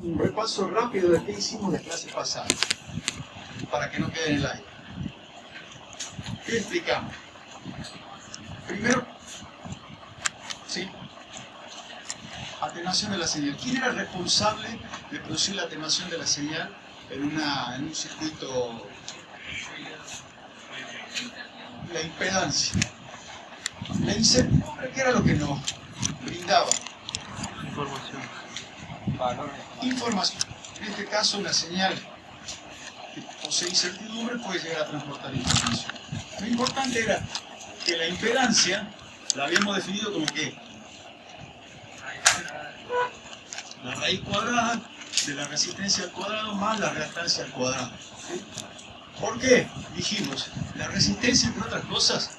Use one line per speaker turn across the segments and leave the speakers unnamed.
un repaso rápido de qué hicimos la clase pasada, para que no quede en el aire. ¿Qué explicamos? Primero, ¿sí? Atenuación de la señal. ¿Quién era responsable de producir la atenuación de la señal en un circuito? La impedancia. La incertidumbre, ¿qué era lo que nos brindaba?
Información.
Información. En este caso, una señal que posee incertidumbre puede llegar a transportar información. Lo importante era que la impedancia la habíamos definido como que la raíz cuadrada de la resistencia al cuadrado más la reactancia al cuadrado. ¿Sí? ¿Por qué? Dijimos, la resistencia, entre otras cosas,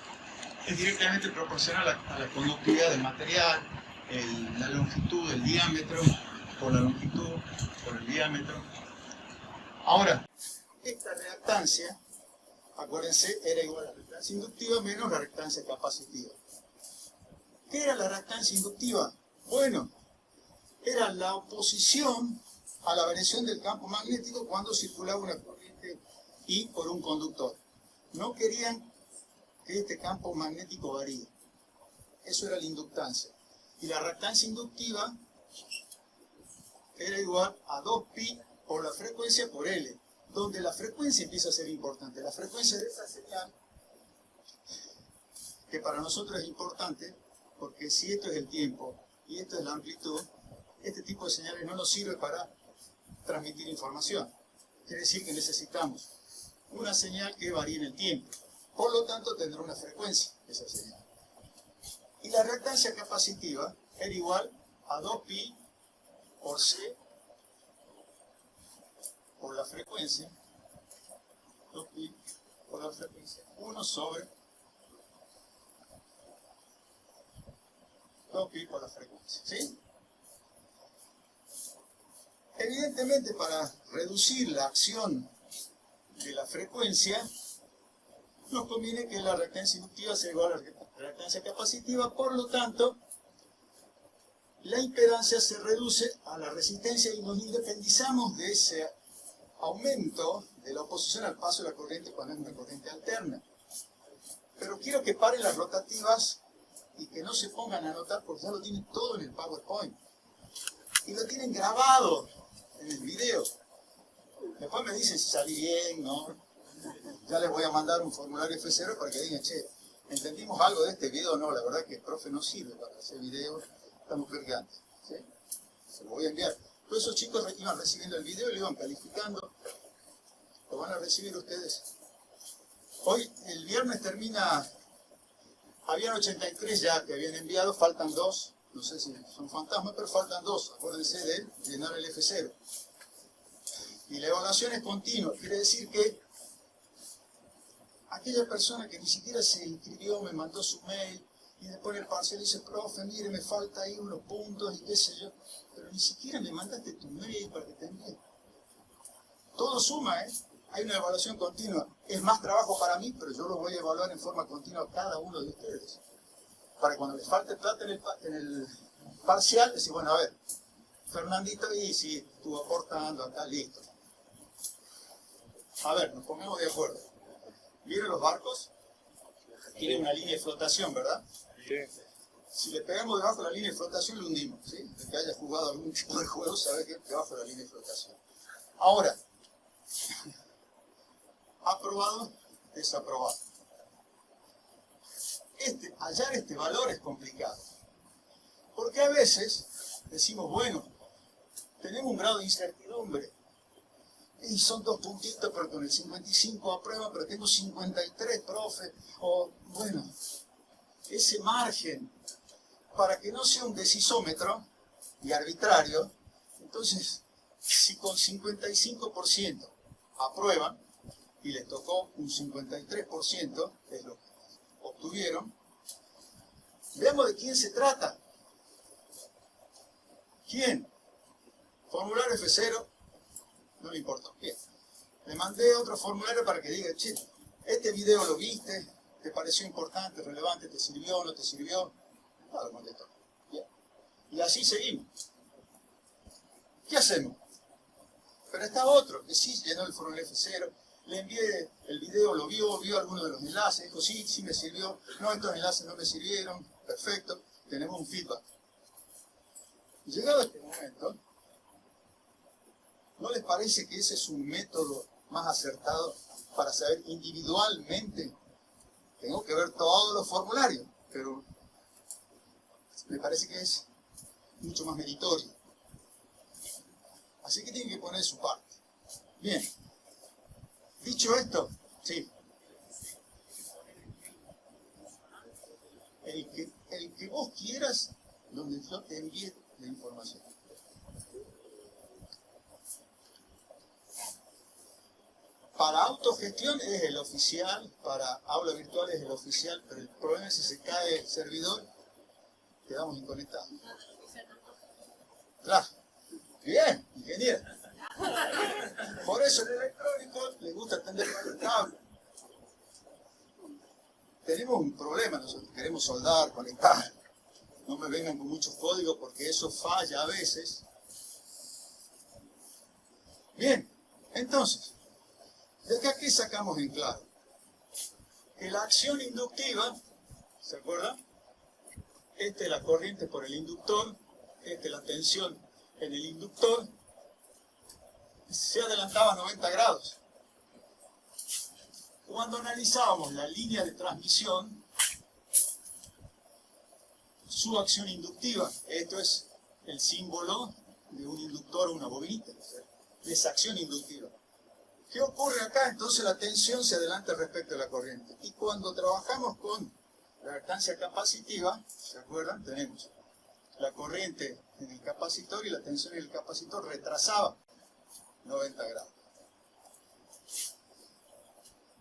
es directamente proporcional a la conductividad del material, la longitud, el diámetro, por la longitud, por el diámetro. Ahora, esta reactancia, acuérdense, era igual a la reactancia inductiva menos la reactancia capacitiva. ¿Qué era la reactancia inductiva? Bueno, era la oposición a la variación del campo magnético cuando circulaba una corriente I por un conductor. No querían que este campo magnético varíe. Eso era la inductancia. Y la reactancia inductiva era igual a 2pi por la frecuencia por L, donde la frecuencia empieza a ser importante. La frecuencia de esa señal, que para nosotros es importante, porque si esto es el tiempo y esto es la amplitud, este tipo de señales no nos sirve para transmitir información. Quiere decir que necesitamos una señal que varíe en el tiempo. Por lo tanto, tendrá una frecuencia esa señal. Y la reactancia capacitiva era igual a 2pi por C por la frecuencia, 2pi por la frecuencia, 1 sobre 2pi por la frecuencia. ¿Sí? Evidentemente, para reducir la acción de la frecuencia, nos conviene que la reactancia inductiva sea igual a la reactancia capacitiva, por lo tanto, la impedancia se reduce a la resistencia y nos independizamos de ese aumento de la oposición al paso de la corriente cuando es una corriente alterna. Pero quiero que paren las rotativas y que no se pongan a anotar porque ya lo tienen todo en el PowerPoint. Y lo tienen grabado en el video. Después me dicen si salí bien, ¿no? Ya les voy a mandar un formulario F0 para que digan, che, ¿entendimos algo de este video? No, la verdad que el profe no sirve para hacer video, estamos cargantes. ¿Sí? Se lo voy a enviar. Todos esos chicos iban recibiendo el video y lo iban calificando. Lo van a recibir ustedes. Hoy, el viernes termina, habían 83 ya que habían enviado, faltan 2. No sé si son fantasmas, pero faltan 2. Acuérdense de llenar el F0. Y la evaluación es continua. Quiere decir que aquella persona que ni siquiera se inscribió, me mandó su mail, y después en el parcial dice, profe, mire, me falta ahí unos puntos y qué sé yo. Pero ni siquiera me mandaste tu mail para que te envíe. Todo suma, ¿eh? Hay una evaluación continua. Es más trabajo para mí, pero yo lo voy a evaluar en forma continua a cada uno de ustedes. Para cuando les falte plata en el parcial, decir, bueno, a ver, Fernandito, y si estuvo aportando acá, listo. A ver, nos ponemos de acuerdo. ¿Vieron los barcos? Tienen una línea de flotación, ¿verdad?
Sí.
Si le pegamos debajo de la línea de flotación, lo hundimos, ¿sí? El que haya jugado algún tipo de juego sabe que debajo de la línea de flotación. Ahora, aprobado, desaprobado. Hallar este valor es complicado. Porque a veces decimos, bueno, tenemos un grado de incertidumbre. Y son 2 puntitos, pero con el 55 aprueba, pero tengo 53, profe. O, bueno, ese margen, para que no sea un decisómetro y arbitrario, entonces, si con 55% aprueban, y les tocó un 53%, es lo que obtuvieron, veamos de quién se trata. ¿Quién? Formulario F0, no le importó. Bien. Le mandé otro formulario para que diga, che, este video lo viste, te pareció importante, relevante, te sirvió, no te sirvió. No lo contestó. Bien. Y así seguimos. ¿Qué hacemos? Pero está otro que sí llenó el foro F0, le envié el video, lo vio alguno de los enlaces, dijo sí me sirvió, no, estos enlaces no me sirvieron, perfecto, tenemos un feedback. Llegado a este momento, ¿no les parece que ese es un método más acertado para saber individualmente? Tengo que ver todos los formularios, pero me parece que es mucho más meritorio. Así que tienen que poner su parte. Bien. Dicho esto, sí. El que vos quieras, donde yo te envíe la información. Para autogestión es el oficial, para aula virtual es el oficial, pero el problema es si se cae el servidor, quedamos inconectados. Claro. Bien, ingeniero. Por eso el electrónico le gusta tender el cable. Tenemos un problema, nosotros queremos soldar, conectar. No me vengan con muchos códigos porque eso falla a veces. Bien, entonces, ¿de acá qué sacamos en claro? Que la acción inductiva, ¿se acuerdan? Esta es la corriente por el inductor, esta es la tensión en el inductor, se adelantaba a 90 grados. Cuando analizábamos la línea de transmisión, su acción inductiva, esto es el símbolo de un inductor o una bobinita, esa acción inductiva. ¿Qué ocurre acá? Entonces la tensión se adelanta respecto a la corriente. Y cuando trabajamos con la reactancia capacitiva, ¿se acuerdan? Tenemos la corriente en el capacitor y la tensión en el capacitor retrasaba 90 grados.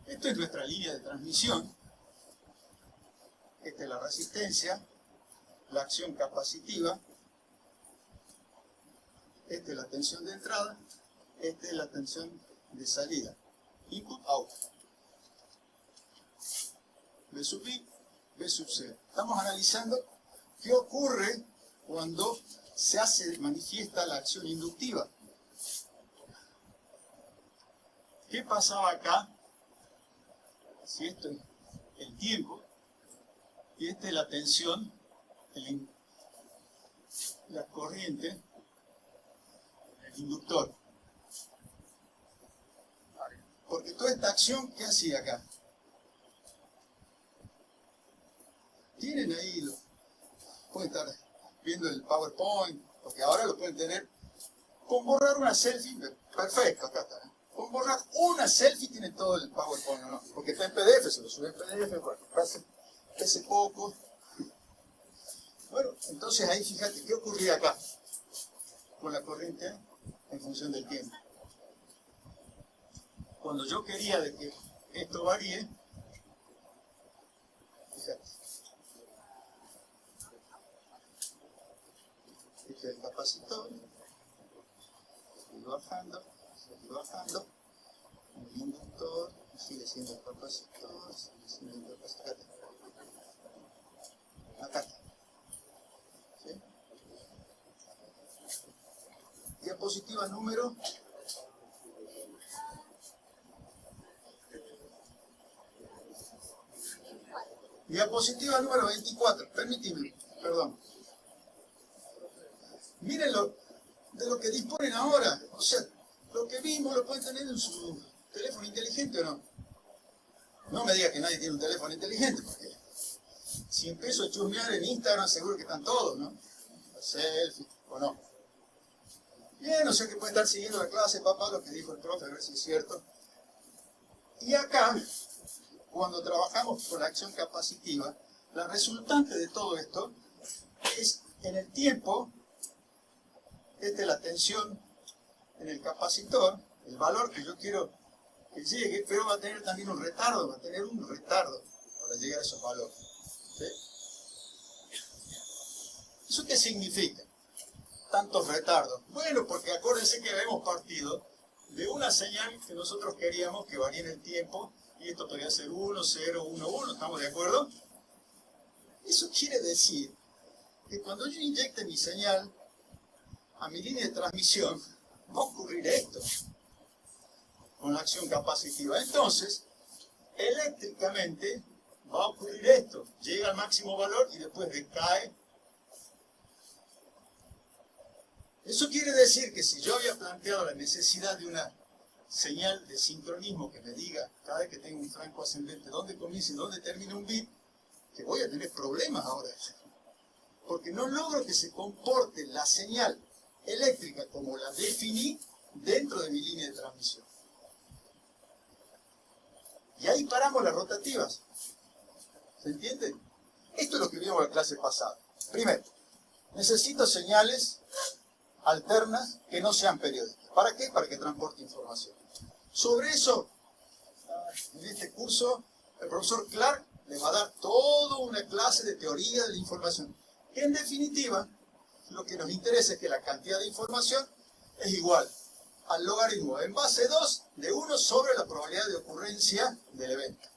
Esto es nuestra línea de transmisión. Esta es la resistencia, la acción capacitiva. Esta es la tensión de entrada, esta es la tensión de salida. Input, out. B sub I, B sub C. Estamos analizando qué ocurre cuando manifiesta la acción inductiva. ¿Qué pasaba acá? Si esto es el tiempo, y esta es la tensión, la corriente, el inductor. Porque toda esta acción, ¿qué hacía acá? Tienen ahí, pueden estar viendo el PowerPoint, porque ahora lo pueden tener. Con borrar una selfie, perfecto, acá está. Con borrar una selfie tiene todo el PowerPoint, ¿no? Porque está en PDF, se lo sube en PDF, pese poco. Bueno, entonces ahí fíjate, ¿qué ocurría acá? Con la corriente en función del tiempo. Cuando yo quería de que esto varíe, fíjate. Este es el capacitor, sigue bajando, el inductor, sigue siendo el capacitor, sigue siendo el capacitor. Acá está. ¿Sí? Diapositiva número. Diapositiva número 24, permíteme, perdón. Miren de lo que disponen ahora, o sea, lo que vimos lo pueden tener en su teléfono inteligente o no. No me diga que nadie tiene un teléfono inteligente, porque si empiezo a chusmear en Instagram seguro que están todos, ¿no? La selfie, o no. Bien, o sea que pueden estar siguiendo la clase, papá, lo que dijo el profe, a ver si es cierto. Y acá, cuando trabajamos con la acción capacitiva, la resultante de todo esto es en el tiempo, esta es la tensión en el capacitor, el valor que yo quiero que llegue, pero va a tener también un retardo, para llegar a esos valores. ¿Sí? ¿Eso qué significa? Tantos retardos. Bueno, porque acuérdense que habíamos partido de una señal que nosotros queríamos que varía en el tiempo, y esto podría ser 1, 0, 1, 1, ¿estamos de acuerdo? Eso quiere decir que cuando yo inyecte mi señal a mi línea de transmisión, va a ocurrir esto con la acción capacitiva. Entonces, eléctricamente va a ocurrir esto. Llega al máximo valor y después decae. Eso quiere decir que si yo había planteado la necesidad de una señal de sincronismo que me diga cada vez que tengo un franco ascendente dónde comienza y dónde termina un bit, que voy a tener problemas ahora. Porque no logro que se comporte la señal eléctrica como la definí dentro de mi línea de transmisión. Y ahí paramos las rotativas. ¿Se entiende? Esto es lo que vimos en la clase pasada. Primero, necesito señales alternas que no sean periódicas. ¿Para qué? Para que transporte información. Sobre eso, en este curso, el profesor Clark les va a dar toda una clase de teoría de la información. Que en definitiva, lo que nos interesa es que la cantidad de información es igual al logaritmo en base 2 de 1 sobre la probabilidad de ocurrencia del evento.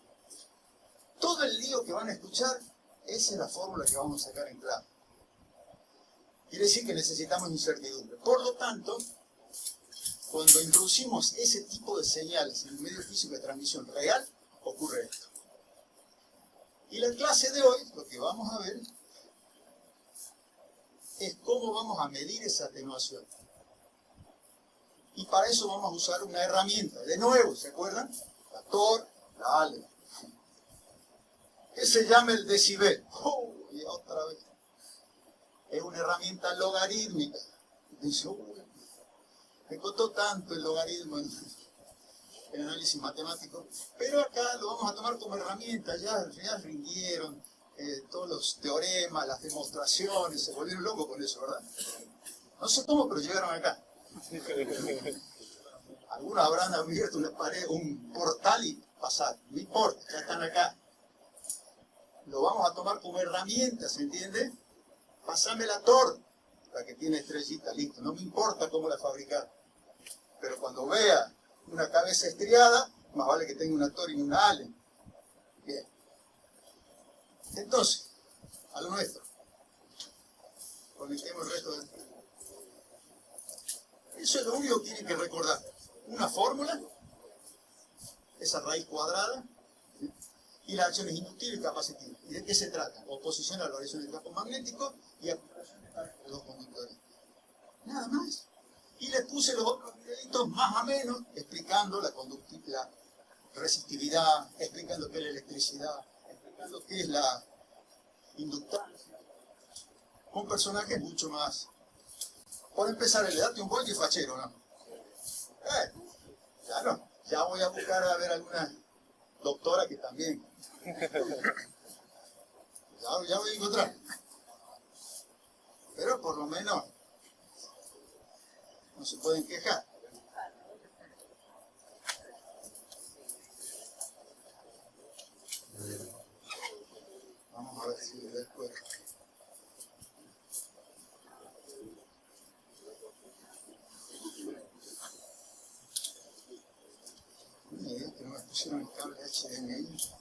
Todo el lío que van a escuchar, esa es la fórmula que vamos a sacar en clave. Quiere decir que necesitamos incertidumbre. Por lo tanto, cuando introducimos ese tipo de señales en el medio físico de transmisión real, ocurre esto. Y la clase de hoy, lo que vamos a ver, es cómo vamos a medir esa atenuación. Y para eso vamos a usar una herramienta. De nuevo, ¿se acuerdan? La TOR, la ALE. Que se llama el decibel. Y otra vez. Es una herramienta logarítmica. Dice, me costó tanto el logaritmo en el análisis matemático. Pero acá lo vamos a tomar como herramienta. Ya rindieron todos los teoremas, las demostraciones. Se volvieron locos con eso, ¿verdad? No sé cómo, pero llegaron acá. Algunos habrán abierto una pared, un portal y pasar. No importa, ya están acá. Lo vamos a tomar como herramienta, ¿se entiende? Pásame la TOR, la que tiene estrellita, listo. No me importa cómo la fabricar. Pero cuando vea una cabeza estriada, más vale que tenga una TOR y una ALE. Bien. Entonces, a lo nuestro. Conectemos el resto del... Eso es lo único que tienen que recordar. Una fórmula, esa raíz cuadrada, ¿sí? Y las acciones inductivas y capacitivas. ¿Y de qué se trata? Oposición a la variación del campo magnético y aplicación de los conductores. Nada más. Y les puse los otros videitos más o menos explicando la conductividad, la resistividad, explicando qué es la electricidad, explicando qué es la inductancia. Con personajes mucho más. Por empezar, le date un voltio y fachero, ¿no? Ya no. Ya voy a buscar a ver alguna doctora que también. Ya voy a encontrar. Pero por lo menos no se pueden quejar. Vamos a ver si después. Una idea que no me pusieron el cable HDMI.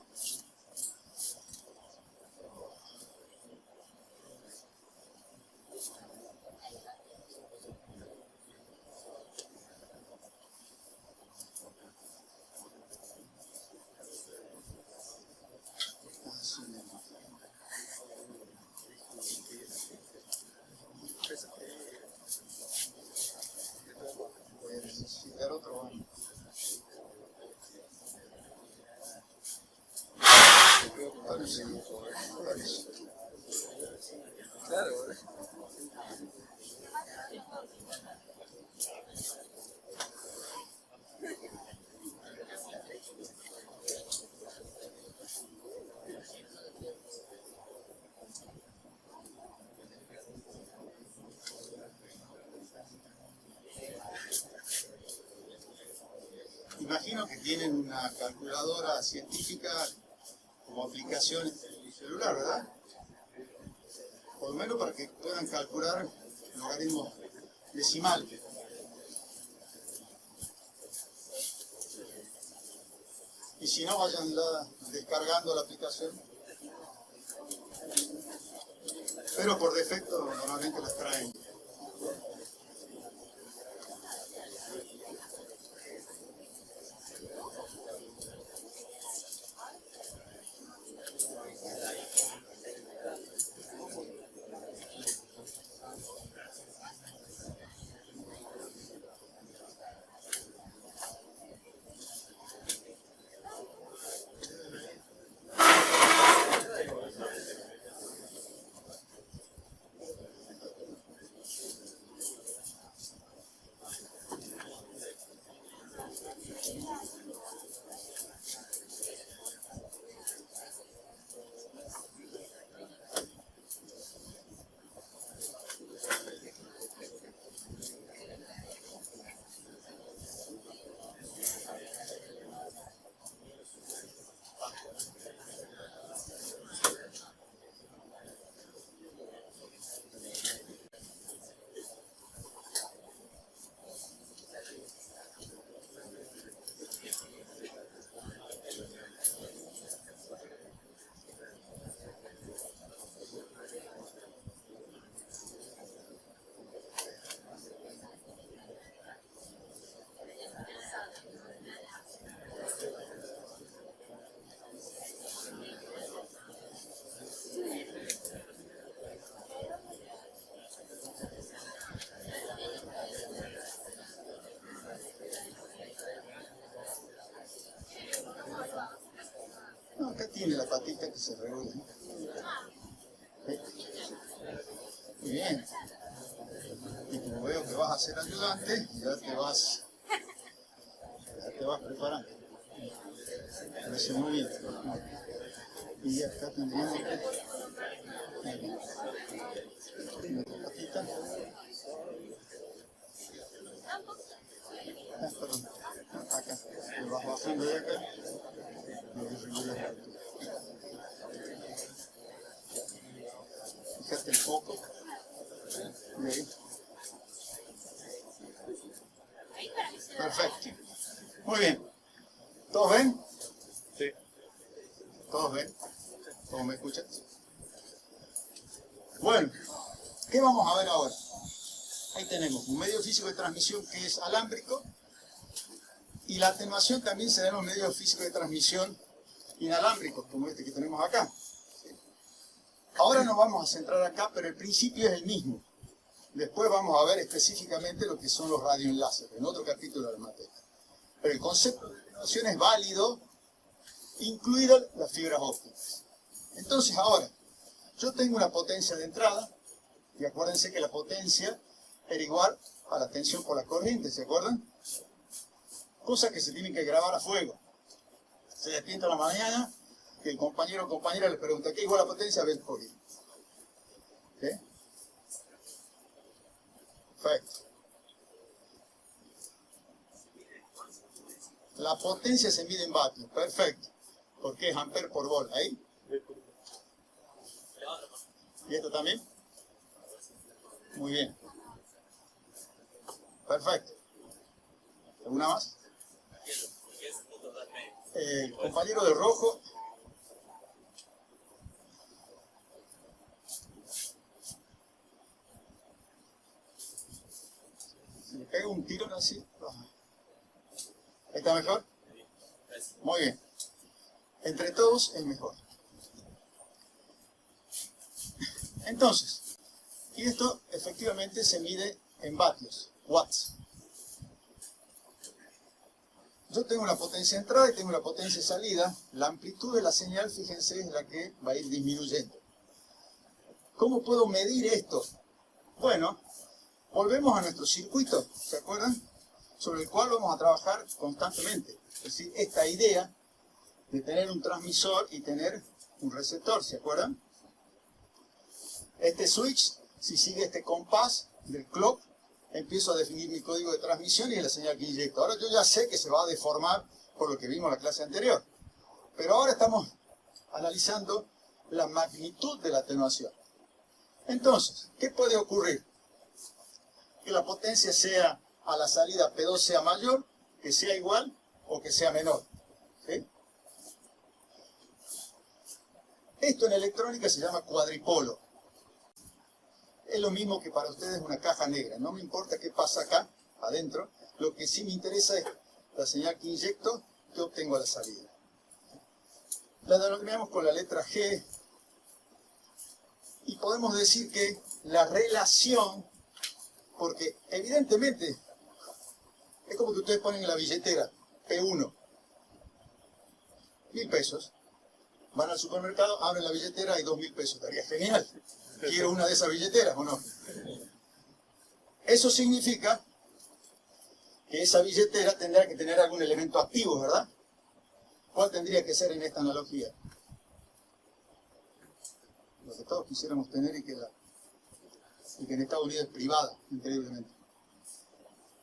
Voy a necesitar otro baño. Claro, imagino que tienen una calculadora científica como aplicación en el celular, ¿verdad? Por lo menos para que puedan calcular logaritmos decimales. Y si no, vayan descargando la aplicación. Pero por defecto normalmente las traen. tiene la patita que se regula. ¿Sí? Muy bien. Y como veo que vas a ser ayudante, ya te vas preparando. Parece muy bien. Y acá tendríamos que... Una patita. Perdón. Acá. Lo vas bajando de acá. Y regulas la altura. Fíjate el foco. Y ahí. Perfecto. Muy bien. ¿Todos ven?
Sí.
¿Todos ven? ¿Todos me escuchan? Bueno, ¿qué vamos a ver ahora? Ahí tenemos un medio físico de transmisión que es alámbrico y la atenuación también se da en los medios físicos de transmisión inalámbricos, como este que tenemos acá. Ahora nos vamos a centrar acá, pero el principio es el mismo. Después vamos a ver específicamente lo que son los radioenlaces, en otro capítulo de la materia. Pero el concepto de atenuación es válido, incluidas las fibras ópticas. Entonces ahora, yo tengo una potencia de entrada, y acuérdense que la potencia era igual a la tensión por la corriente, ¿se acuerdan? Cosas que se tienen que grabar a fuego. Se despierta a la mañana y el compañero o compañera le pregunta, ¿qué igual a la potencia? Ves por ahí. ¿Sí? Perfecto. La potencia se mide en vatios, perfecto. Porque es amper por volt, ¿ahí? ¿Y esto también? Muy bien. Perfecto. ¿Alguna más? Compañero de rojo. Si le pego un tirón así. ¿Está mejor? Muy bien. Entre todos es mejor. Entonces, y esto efectivamente se mide en vatios, watts. Yo tengo una potencia de entrada y tengo una potencia de salida. La amplitud de la señal, fíjense, es la que va a ir disminuyendo. ¿Cómo puedo medir esto? Bueno, volvemos a nuestro circuito, ¿se acuerdan? Sobre el cual vamos a trabajar constantemente. Es decir, esta idea de tener un transmisor y tener un receptor, ¿se acuerdan? Este switch, si sigue este compás del clock, empiezo a definir mi código de transmisión y es la señal que inyecto. Ahora yo ya sé que se va a deformar por lo que vimos en la clase anterior. Pero ahora estamos analizando la magnitud de la atenuación. Entonces, ¿qué puede ocurrir? Que la potencia sea a la salida P2 sea mayor, que sea igual o que sea menor. ¿Sí? Esto en electrónica se llama cuadripolo. Es lo mismo que para ustedes una caja negra. No me importa qué pasa acá, adentro. Lo que sí me interesa es la señal que inyecto, que obtengo a la salida. La denominamos con la letra G. Y podemos decir que la relación, porque evidentemente es como que ustedes ponen en la billetera P1, 1.000 pesos. Van al supermercado, abren la billetera, hay 2.000 pesos. Estaría genial. Quiero una de esas billeteras, ¿o no? Eso significa que esa billetera tendrá que tener algún elemento activo, ¿verdad? ¿Cuál tendría que ser en esta analogía? Lo que todos quisiéramos tener y que en Estados Unidos es privada, increíblemente.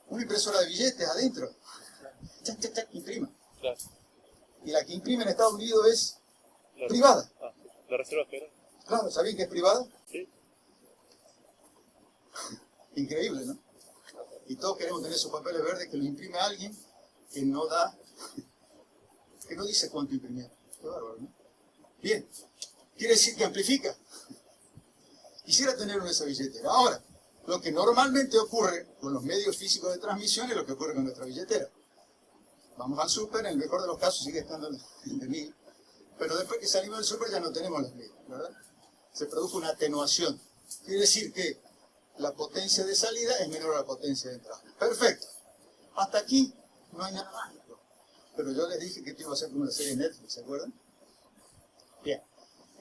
Una impresora de billetes adentro. Chac, chac, chac, imprima.
Claro.
Y la que imprime en Estados Unidos es privada.
¿La Reserva Federal?
Claro, ¿sabían que es privada?
Sí.
Increíble, ¿no? Y todos queremos tener esos papeles verdes que los imprime alguien que no da, que no dice cuánto imprimió. Qué bárbaro, ¿no? Bien, quiere decir que amplifica. Quisiera tener una de esas billeteras. Ahora, lo que normalmente ocurre con los medios físicos de transmisión es lo que ocurre con nuestra billetera. Vamos al súper, en el mejor de los casos sigue estando el de 1.000, pero después que salimos del súper ya no tenemos las 1.000, ¿verdad? Se produjo una atenuación. Quiere decir que la potencia de salida es menor a la potencia de entrada. Perfecto. Hasta aquí no hay nada mágico. Pero yo les dije que esto iba a ser como una serie de Netflix, ¿se acuerdan? Bien.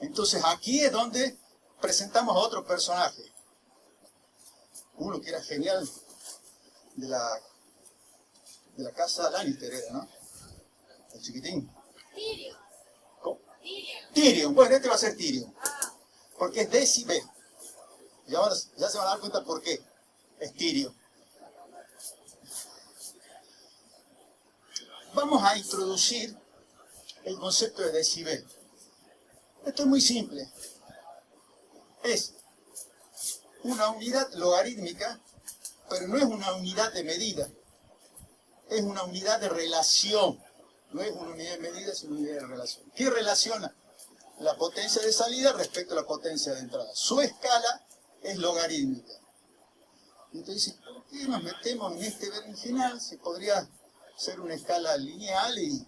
Entonces aquí es donde presentamos a otro personaje. Uno que era genial de la casa Lannister, era, ¿no? El chiquitín.
Tyrion.
¿Cómo?
Tyrion.
Tyrion. Bueno, este va a ser Tyrion.
Ah,
Porque es decibel. Y ahora ya se van a dar cuenta por qué es Tyrion. Vamos a introducir el concepto de decibel. Esto es muy simple. Es una unidad logarítmica, pero no es una unidad de medida. Es una unidad de relación. No es una unidad de medida, es una unidad de relación. ¿Qué relaciona la potencia de salida respecto a la potencia de entrada? Su escala es logarítmica. Entonces, ¿por qué nos metemos en este berenjenal? Se podría hacer una escala lineal y...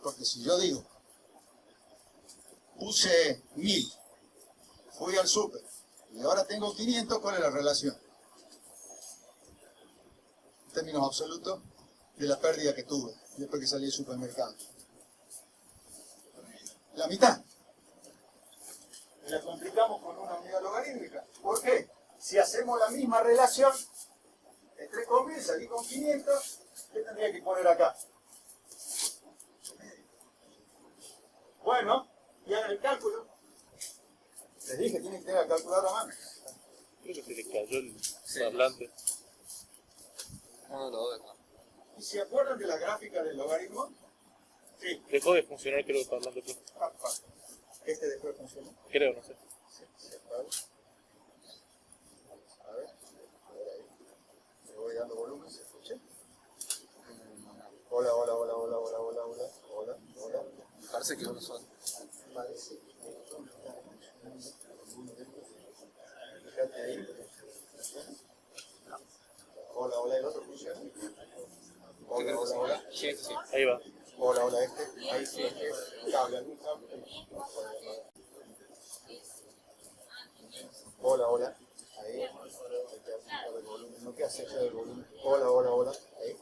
Porque si yo digo, puse 1000, fui al súper, y ahora tengo 500, ¿cuál es la relación? En términos absolutos, de la pérdida que tuve después que salí del supermercado. La mitad. Y la complicamos con una unidad logarítmica. ¿Por qué? Si hacemos la misma relación, entré con 1000, salí con 500, ¿qué tendría que poner acá? Bueno, y hagan el cálculo. Les dije, tienen que tener el calculador a mano.
Creo que se le cayó el parlante.
No lo veo acá.
¿Y se acuerdan de la gráfica del logaritmo? Sí.
Dejó de funcionar, creo, el parlante. Pero...
Este después funciona.
Creo, no sé.
Sí, se apaga. A ver ahí. Le voy dando volumen, ¿se escucha? Hola, hola, hola, hola, hola, hola, hola, hola, hola.
Parece que uno solo.
Parece que fíjate ahí. Hola, hola, el otro funciona. Hola, hola, hola.
Sí, sí.
Ahí va.
Hola, hola, este. Ahí sí, cable, algún cable. Hola, hola. Ahí. No queda cerca del volumen. Hola, hola, hola. Ahí.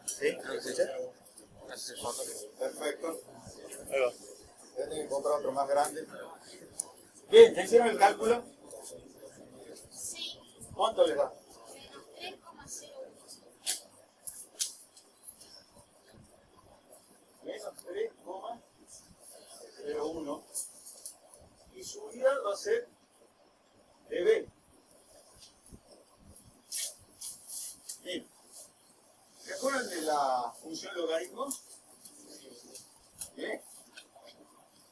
¿Sí? ¿Me escuchas?
Ese es el fondo.
Perfecto.
Ahí va.
Voy a tener que comprar otro más grande. Bien, ¿ya hicieron el cálculo?
sí.
¿Cuánto les da?
3,01.
Menos 3,01. Y su unidad va a ser dB. Bien. ¿Se acuerdan de la función logaritmo? Bien.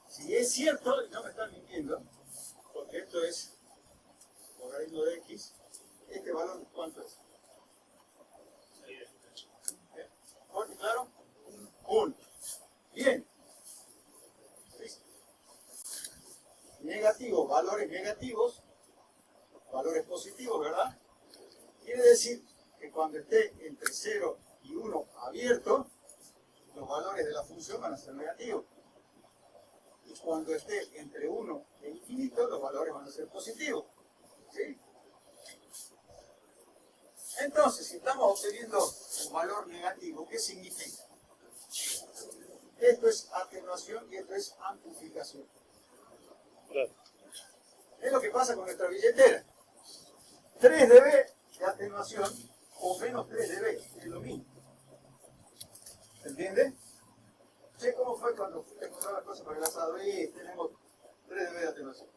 Si es cierto, y no me están mintiendo, porque esto es logaritmo de x, este valor, ¿cuánto es? ¿Fuerte, claro? 1. Bien. ¿Listo? Negativos, valores positivos, ¿verdad? Quiere decir que cuando esté entre 0 y 1 abierto, los valores de la función van a ser negativos. Y cuando esté entre 1 e infinito, los valores van a ser positivos. ¿Sí? Entonces, si estamos obteniendo un valor negativo, ¿qué significa? Esto es atenuación y esto es amplificación.
Claro.
Es lo que pasa con nuestra billetera. 3 dB de atenuación o menos 3 dB, es lo mismo. ¿Se entiende? Che, ¿cómo fue cuando fuiste a comprar las cosas para el asado? Tenemos 3 dB de atenuación.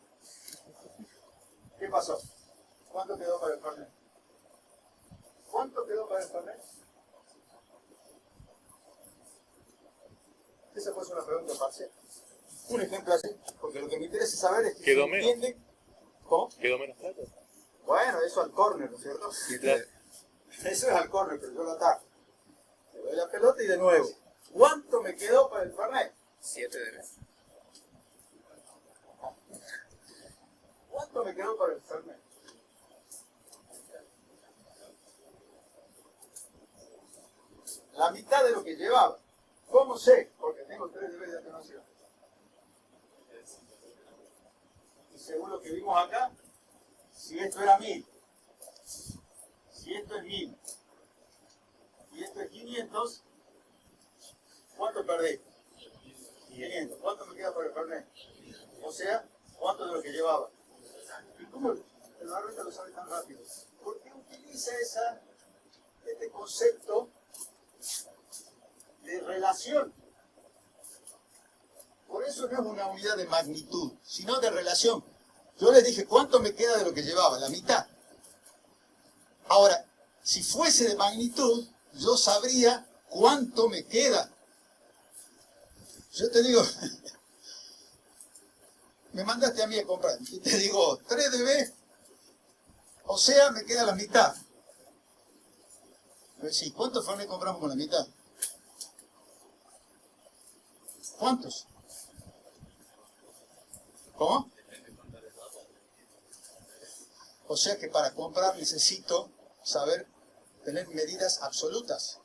¿Qué pasó? ¿Cuánto quedó para el Fernet? ¿Cuánto quedó para el Fernet? Esa fue una pregunta parcial. Un ejemplo así, porque lo que me interesa saber es que
¿Quedó
se
menos?
entiende. ¿Cómo?
¿Quedó menos plata?
Bueno, eso al córner, ¿no es cierto?
Claro.
Eso es al córner, pero yo lo ataco. Le doy la pelota y de nuevo. ¿Cuánto me quedó para el Fernet?
7 dB.
¿Cuánto me quedó para el Fernet? La mitad de lo que llevaba. ¿Cómo sé? Porque tengo 3 dB de atenuación. Y según lo que vimos acá, si esto era 1000, si esto es 1000 y esto es 500, ¿cuánto perdí? 500. ¿Cuánto me queda por el carnet? O sea, ¿cuánto de lo que llevaba? ¿Y cómo el barrista lo sabe tan rápido? Porque utiliza este concepto de relación. Por eso no es una unidad de magnitud, sino de relación. Yo les dije, ¿cuánto me queda de lo que llevaba? La mitad. Ahora, si fuese de magnitud, yo sabría cuánto me queda. Yo te digo, me mandaste a mí a comprar, y te digo, 3 dB, o sea, me queda la mitad. Sí, ¿cuántos Fernet compramos con la mitad? ¿Cuántos? ¿Cómo? O sea que para comprar necesito saber tener medidas absolutas,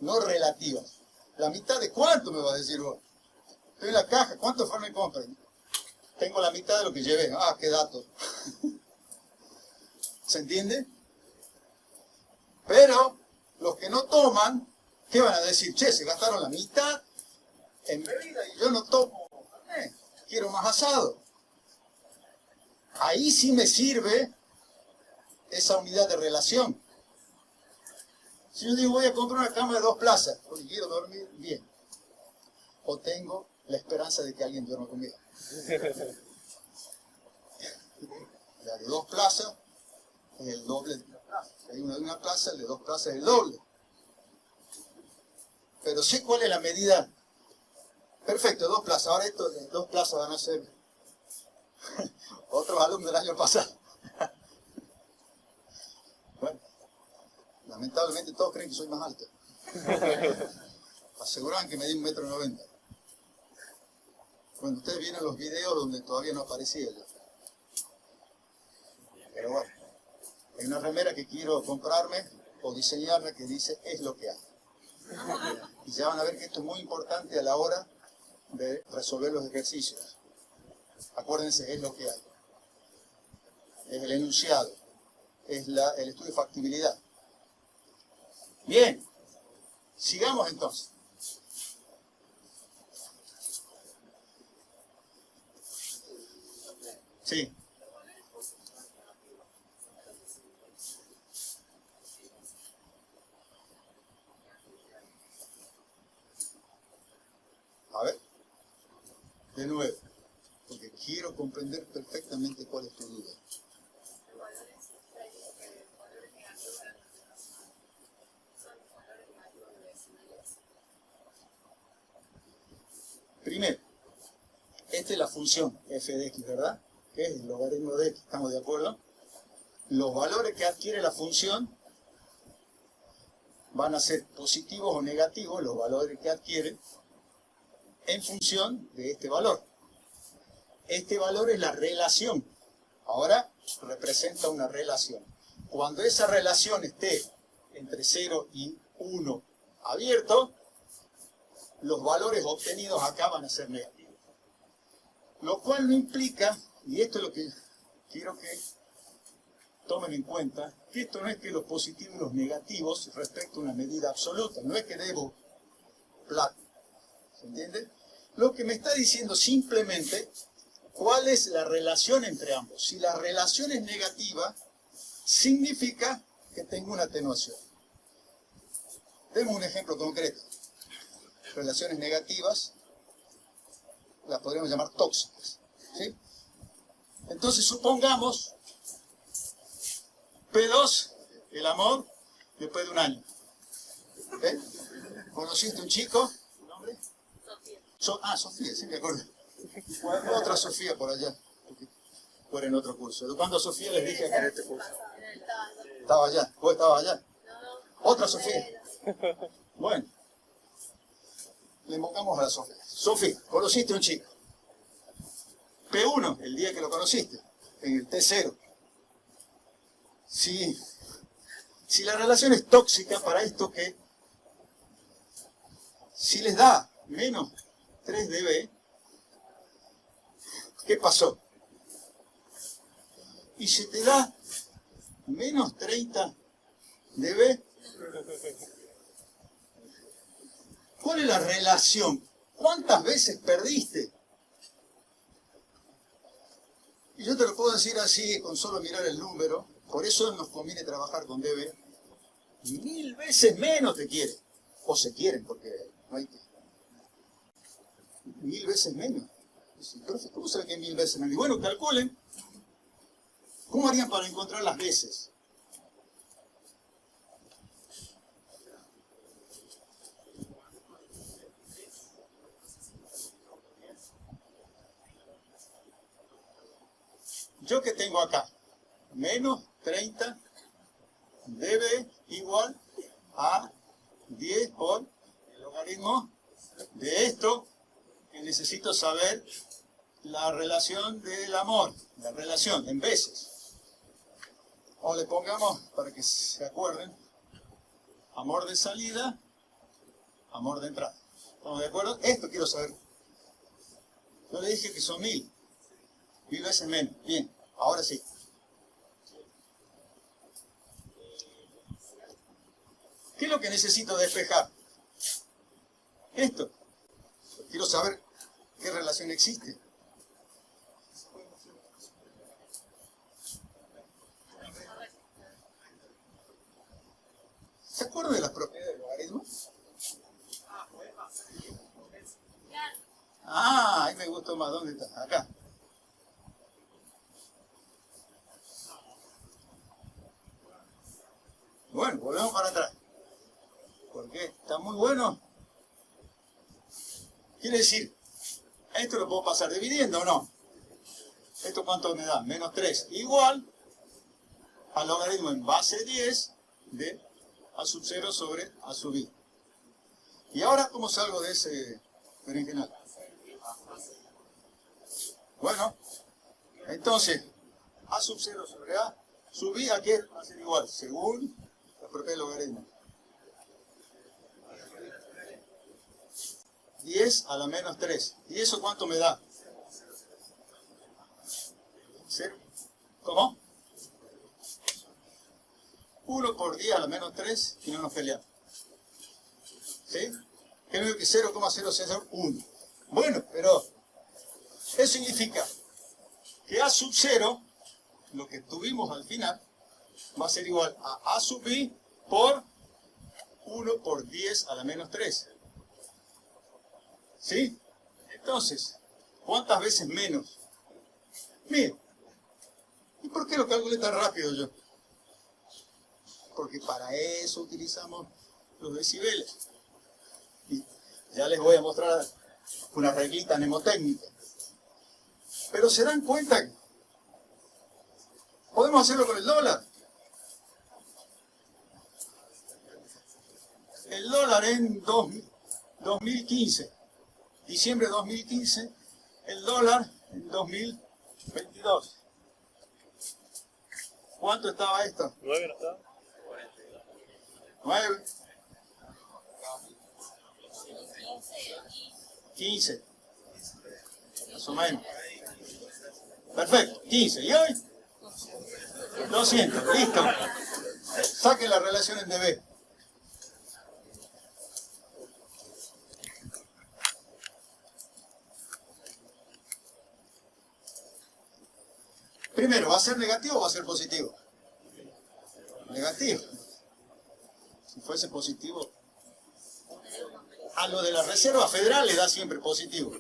no relativas. ¿La mitad de cuánto me va a decir vos? Estoy en la caja, ¿cuántos Fernet compran? Tengo la mitad de lo que llevé. Ah, qué dato. ¿Se entiende? Pero los que no toman, ¿qué van a decir? Che, se gastaron la mitad en bebida y yo no tomo. Quiero más asado. Ahí sí me sirve esa unidad de relación. Si yo digo, voy a comprar una cama de 2 plazas, porque quiero dormir bien, o tengo la esperanza de que alguien duerma conmigo. La de 2 plazas es el doble de una plaza. Hay una de una plaza, el de 2 plazas es el doble. Pero sé cuál es la medida. Perfecto, 2 plazas. Ahora estos de 2 plazas van a ser otros alumnos del año pasado. Bueno, lamentablemente todos creen que soy más alto. Aseguraban que medí 1,90 m. Bueno, ustedes vieron los videos donde todavía no aparecía yo. Pero bueno, hay una remera que quiero comprarme o diseñarla que dice, es lo que hay. Y ya van a ver que esto es muy importante a la hora de resolver los ejercicios. Acuérdense, es lo que hay. Es el enunciado. Es el estudio de factibilidad. Bien. Sigamos entonces. Sí. A ver. De nuevo. Porque quiero comprender perfectamente cuál es tu duda. Primero, esta es la función f de x, ¿verdad? Que es el logaritmo de x, ¿estamos de acuerdo? Los valores que adquiere la función van a ser positivos o negativos, los valores que adquiere, en función de este valor. Este valor es la relación. Ahora representa una relación. Cuando esa relación esté entre 0 y 1 abierto, los valores obtenidos acá van a ser negativos. Lo cual no implica, y esto es lo que quiero que tomen en cuenta, que esto no es que los positivos y los negativos respecto a una medida absoluta, no es que debo plata. ¿Se entiende? Lo que me está diciendo simplemente cuál es la relación entre ambos. Si la relación es negativa, significa que tengo una atenuación. Demos un ejemplo concreto. Relaciones negativas las podríamos llamar tóxicas. ¿Sí? Entonces supongamos P2, el amor, después de un año. ¿Okay? ¿Conociste un chico? ¿Tu nombre? Sofía. Sofía, sí me acuerdo. Otra Sofía por allá. Por en otro curso. Cuando Sofía les dije que en este curso. Estaba allá. ¿Vos estabas allá? Otra Sofía. Bueno. Le invocamos a la Sofía. Sofía, conociste un chico. P1, el día que lo conociste. En el T0. Si la relación es tóxica, para esto que si les da menos 3 dB, ¿qué pasó? Y si te da menos 30 dB, ¿cuál es la relación ¿Cuántas veces perdiste? Y yo te lo puedo decir así, con solo mirar el número. Por eso nos conviene trabajar con DB. 1000 veces menos te quiere. O se quieren, porque no hay que... 1000 veces menos. Dice, profe, ¿cómo sabe que es 1000 veces menos? Y bueno, calculen. ¿Cómo harían para encontrar las veces? Yo que tengo acá, menos 30 debe igual a 10 por el logaritmo de esto, que necesito saber la relación del amor, la relación en veces. O le pongamos, para que se acuerden, amor de salida, amor de entrada. ¿Estamos de acuerdo? Esto quiero saber. Yo le dije que son 1000. 1000 veces menos. Bien, ahora sí. ¿Qué es lo que necesito despejar? Esto. Quiero saber qué relación existe. ¿Se acuerdan de las propiedades del logaritmo? Ah, ahí me gustó más. ¿Dónde está? Acá. Bueno, volvemos para atrás. ¿Por qué? ¿Está muy bueno? Quiere decir, ¿esto lo puedo pasar dividiendo o no? ¿Esto cuánto me da? Menos 3. Igual al logaritmo en base 10 de a sub 0 sobre a sub i. ¿Y ahora cómo salgo de ese berenjenal? Bueno, entonces, a sub 0 sobre a sub i, ¿a qué va a ser igual? Según la propiedad del logaritmo. 10 a la menos 3. ¿Y eso cuánto me da? 0. ¿Cómo? 1 por 10 a la menos 3 y no nos peleamos. ¿Sí? ¿Qué es que 0,001? Bueno, pero eso significa que a sub 0, lo que tuvimos al final, va a ser igual a sub i por 1 por 10 a la menos 3. ¿Sí? Entonces, ¿cuántas veces menos? Miren, ¿y por qué lo calculé tan rápido yo? Porque para eso utilizamos los decibeles. Y ya les voy a mostrar una reglita mnemotécnica. Pero se dan cuenta que podemos hacerlo con el dólar. El dólar en 2015, diciembre de 2015, el dólar en 2022. ¿Cuánto estaba esto?
9 no estaba.
9. 15. Más o menos. Perfecto, 15. ¿Y hoy? 200. Listo. Saquen la relación en DB. Primero, ¿va a ser negativo o va a ser positivo? Negativo. Si fuese positivo, a lo de la Reserva Federal le da siempre positivo.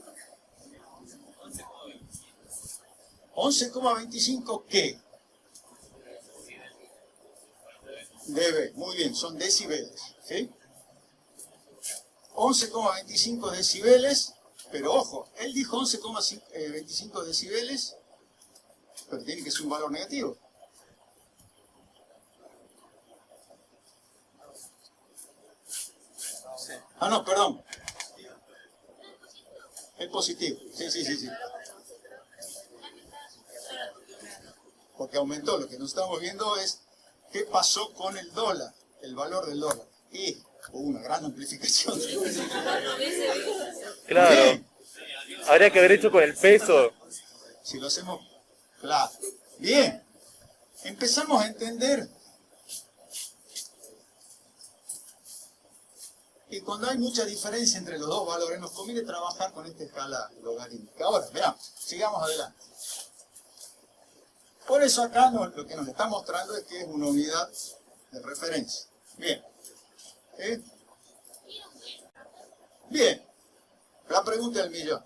11,25 ¿qué? Debe, muy bien, son decibeles, ¿sí? 11,25 decibeles, pero ojo, él dijo 11,25 decibeles, pero tiene que ser un valor negativo. Ah, no, perdón. Es positivo. Sí. Porque aumentó. Lo que nos estamos viendo es qué pasó con el dólar, el valor del dólar. Y hubo una gran amplificación.
Claro.
Bien.
Habría que haber hecho con el peso.
Si lo hacemos, claro. Bien. Empezamos a entender Y cuando hay mucha diferencia entre los dos valores, nos conviene trabajar con esta escala logarítmica. Ahora, veamos, sigamos adelante. Por eso acá lo que nos está mostrando es que es una unidad de referencia. Bien. ¿Eh? Bien. La pregunta del millón.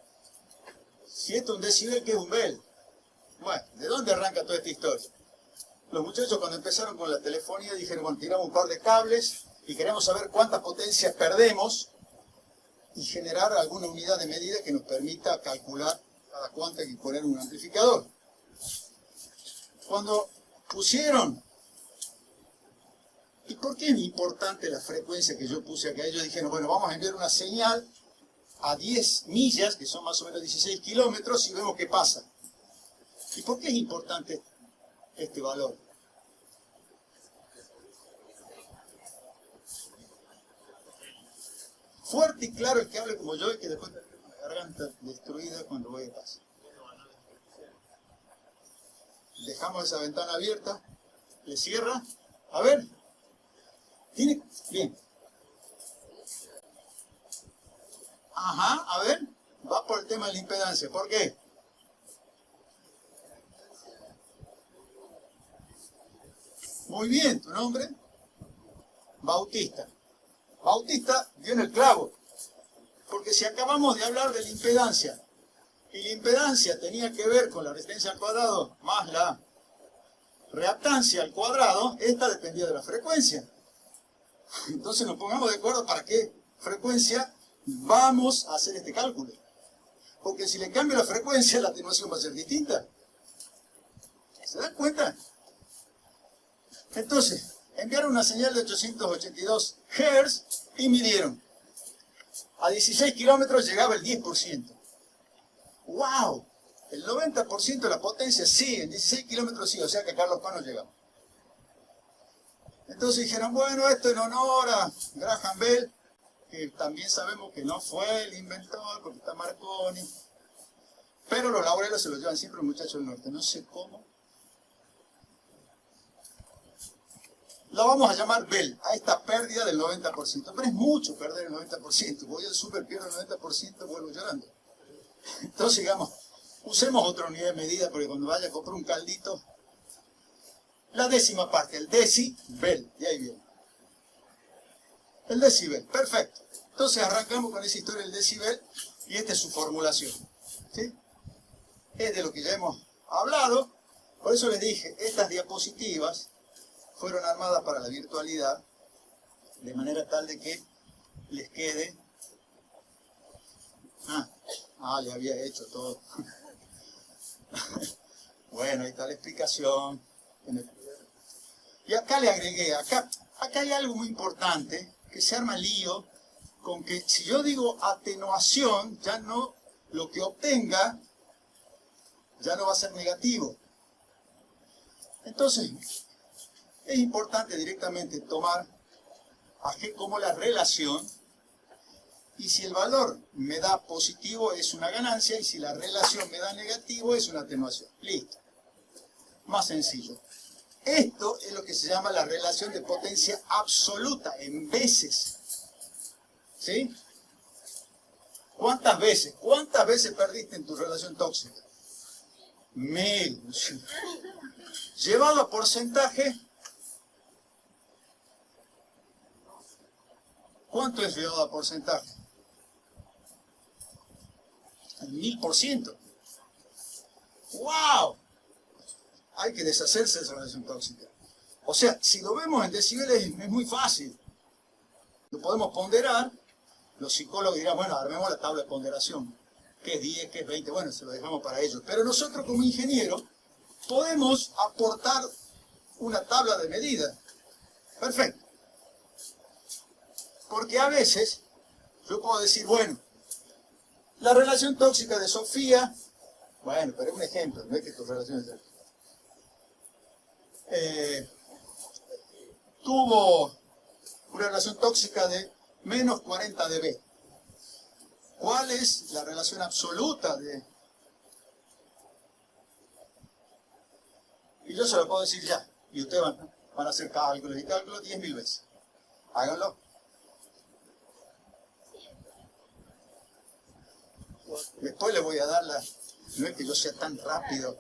Si esto es un decibel, ¿qué es un bel? Bueno, ¿de dónde arranca toda esta historia? Los muchachos cuando empezaron con la telefonía dijeron, bueno, tiramos un par de cables y queremos saber cuántas potencias perdemos y generar alguna unidad de medida que nos permita calcular cada cuánto hay que poner un amplificador. Cuando pusieron, ¿y por qué es importante la frecuencia que yo puse acá? Ellos dijeron, bueno, vamos a enviar una señal a 10 millas, que son más o menos 16 kilómetros, y vemos qué pasa. ¿Y por qué es importante este valor? Fuerte y claro el que hable como yo y que después tenga la garganta destruida cuando voy a casa. Dejamos esa ventana abierta. ¿Le cierra? A ver. ¿Tiene? Bien. Ajá, a ver. Va por el tema de la impedancia. ¿Por qué? Muy bien, ¿tu nombre? Bautista. Bautista dio en el clavo. Porque si acabamos de hablar de la impedancia, y la impedancia tenía que ver con la resistencia al cuadrado más la reactancia al cuadrado, esta dependía de la frecuencia. Entonces nos pongamos de acuerdo para qué frecuencia vamos a hacer este cálculo. Porque si le cambio la frecuencia, la atenuación va a ser distinta. ¿Se dan cuenta? Entonces, enviaron una señal de 882 Hz y midieron. A 16 kilómetros llegaba el 10%. ¡Wow! El 90% de la potencia sí, en 16 kilómetros sí, o sea que a Carlos Paz no llegamos. Entonces dijeron, bueno, esto en honor a Graham Bell, que también sabemos que no fue el inventor, porque está Marconi. Pero los laureles se los llevan siempre los muchachos del norte, no sé cómo. La vamos a llamar Bell, a esta pérdida del 90%. Pero es mucho perder el 90%. Voy al súper, pierdo el 90%, vuelvo llorando. Entonces, digamos, usemos otra unidad de medida, porque cuando vaya a comprar un caldito, la décima parte, el decibel, y ahí viene. El decibel, perfecto. Entonces arrancamos con esa historia del decibel, y esta es su formulación. ¿Sí? Es de lo que ya hemos hablado, por eso les dije, estas diapositivas fueron armadas para la virtualidad, de manera tal de que les quede... le había hecho todo. Bueno, ahí está la explicación. Y acá le agregué, acá hay algo muy importante, que se arma lío, con que si yo digo atenuación, ya no, lo que obtenga, ya no va a ser negativo. Entonces, es importante directamente tomar a G como la relación, y si el valor me da positivo es una ganancia, y si la relación me da negativo es una atenuación. Listo. Más sencillo. Esto es lo que se llama la relación de potencia absoluta, en veces. ¿Sí? ¿Cuántas veces? ¿Cuántas veces perdiste en tu relación tóxica? 1000. Llevado a porcentaje, ¿cuánto es llevado a porcentaje? El 1000%. ¡Wow! Hay que deshacerse de esa relación tóxica. O sea, si lo vemos en decibeles es muy fácil. Lo podemos ponderar. Los psicólogos dirán, bueno, armemos la tabla de ponderación. ¿Qué es 10? ¿Qué es 20? Bueno, se lo dejamos para ellos. Pero nosotros como ingenieros podemos aportar una tabla de medida. Perfecto. Porque a veces yo puedo decir, bueno, la relación tóxica de Sofía, bueno, pero es un ejemplo, no es que tus relaciones tuvo una relación tóxica de menos 40 dB. ¿Cuál es la relación absoluta de...? Y yo se lo puedo decir ya, y ustedes van a hacer cálculos y cálculos 10.000 veces. Háganlo. Después les voy a dar la... No es que yo sea tan rápido.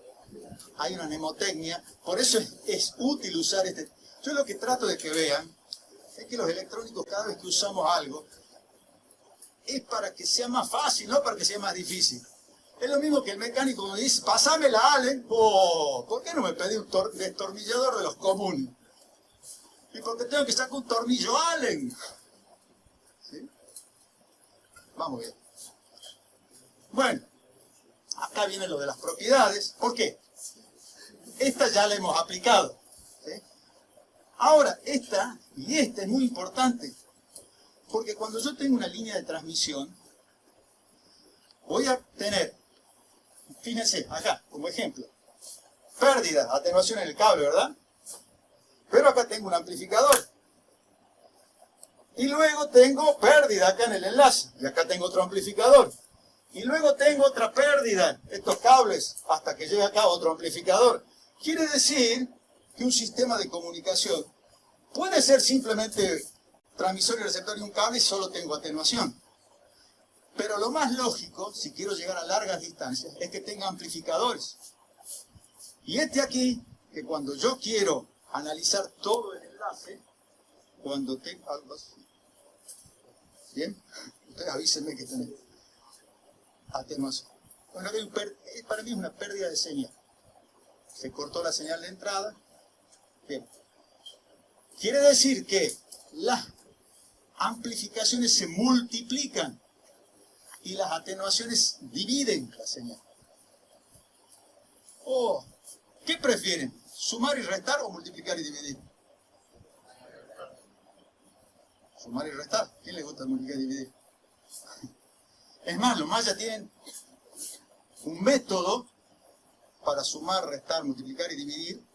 Hay una mnemotecnia. Por eso es útil usar este... Yo lo que trato de que vean es que los electrónicos, cada vez que usamos algo, es para que sea más fácil, no para que sea más difícil. Es lo mismo que el mecánico cuando dice, pasame la Allen. Oh, ¿por qué no me pedí un destornillador de los comunes? ¿Y por qué tengo que sacar un tornillo Allen? ¿Sí? Vamos bien. Bueno, acá viene lo de las propiedades. ¿Por qué? Esta ya la hemos aplicado. ¿Sí? Ahora, esta es muy importante. Porque cuando yo tengo una línea de transmisión, voy a tener, fíjense, acá, como ejemplo, pérdida, atenuación en el cable, ¿verdad? Pero acá tengo un amplificador. Y luego tengo pérdida acá en el enlace. Y acá tengo otro amplificador. Y luego tengo otra pérdida, estos cables, hasta que llegue acá otro amplificador. Quiere decir que un sistema de comunicación puede ser simplemente transmisor y receptor y un cable y solo tengo atenuación. Pero lo más lógico, si quiero llegar a largas distancias, es que tenga amplificadores. Y este aquí, que cuando yo quiero analizar todo el enlace, cuando tengo algo así. ¿Bien? Ustedes avísenme que tienen atenuación. Bueno, para mí es una pérdida de señal. Se cortó la señal de entrada. Bien. Quiere decir que las amplificaciones se multiplican y las atenuaciones dividen la señal. Oh, ¿qué prefieren? ¿Sumar y restar o multiplicar y dividir? Sumar y restar. ¿Quién le gusta multiplicar y dividir? Es más, los mayas tienen un método para sumar, restar, multiplicar y dividir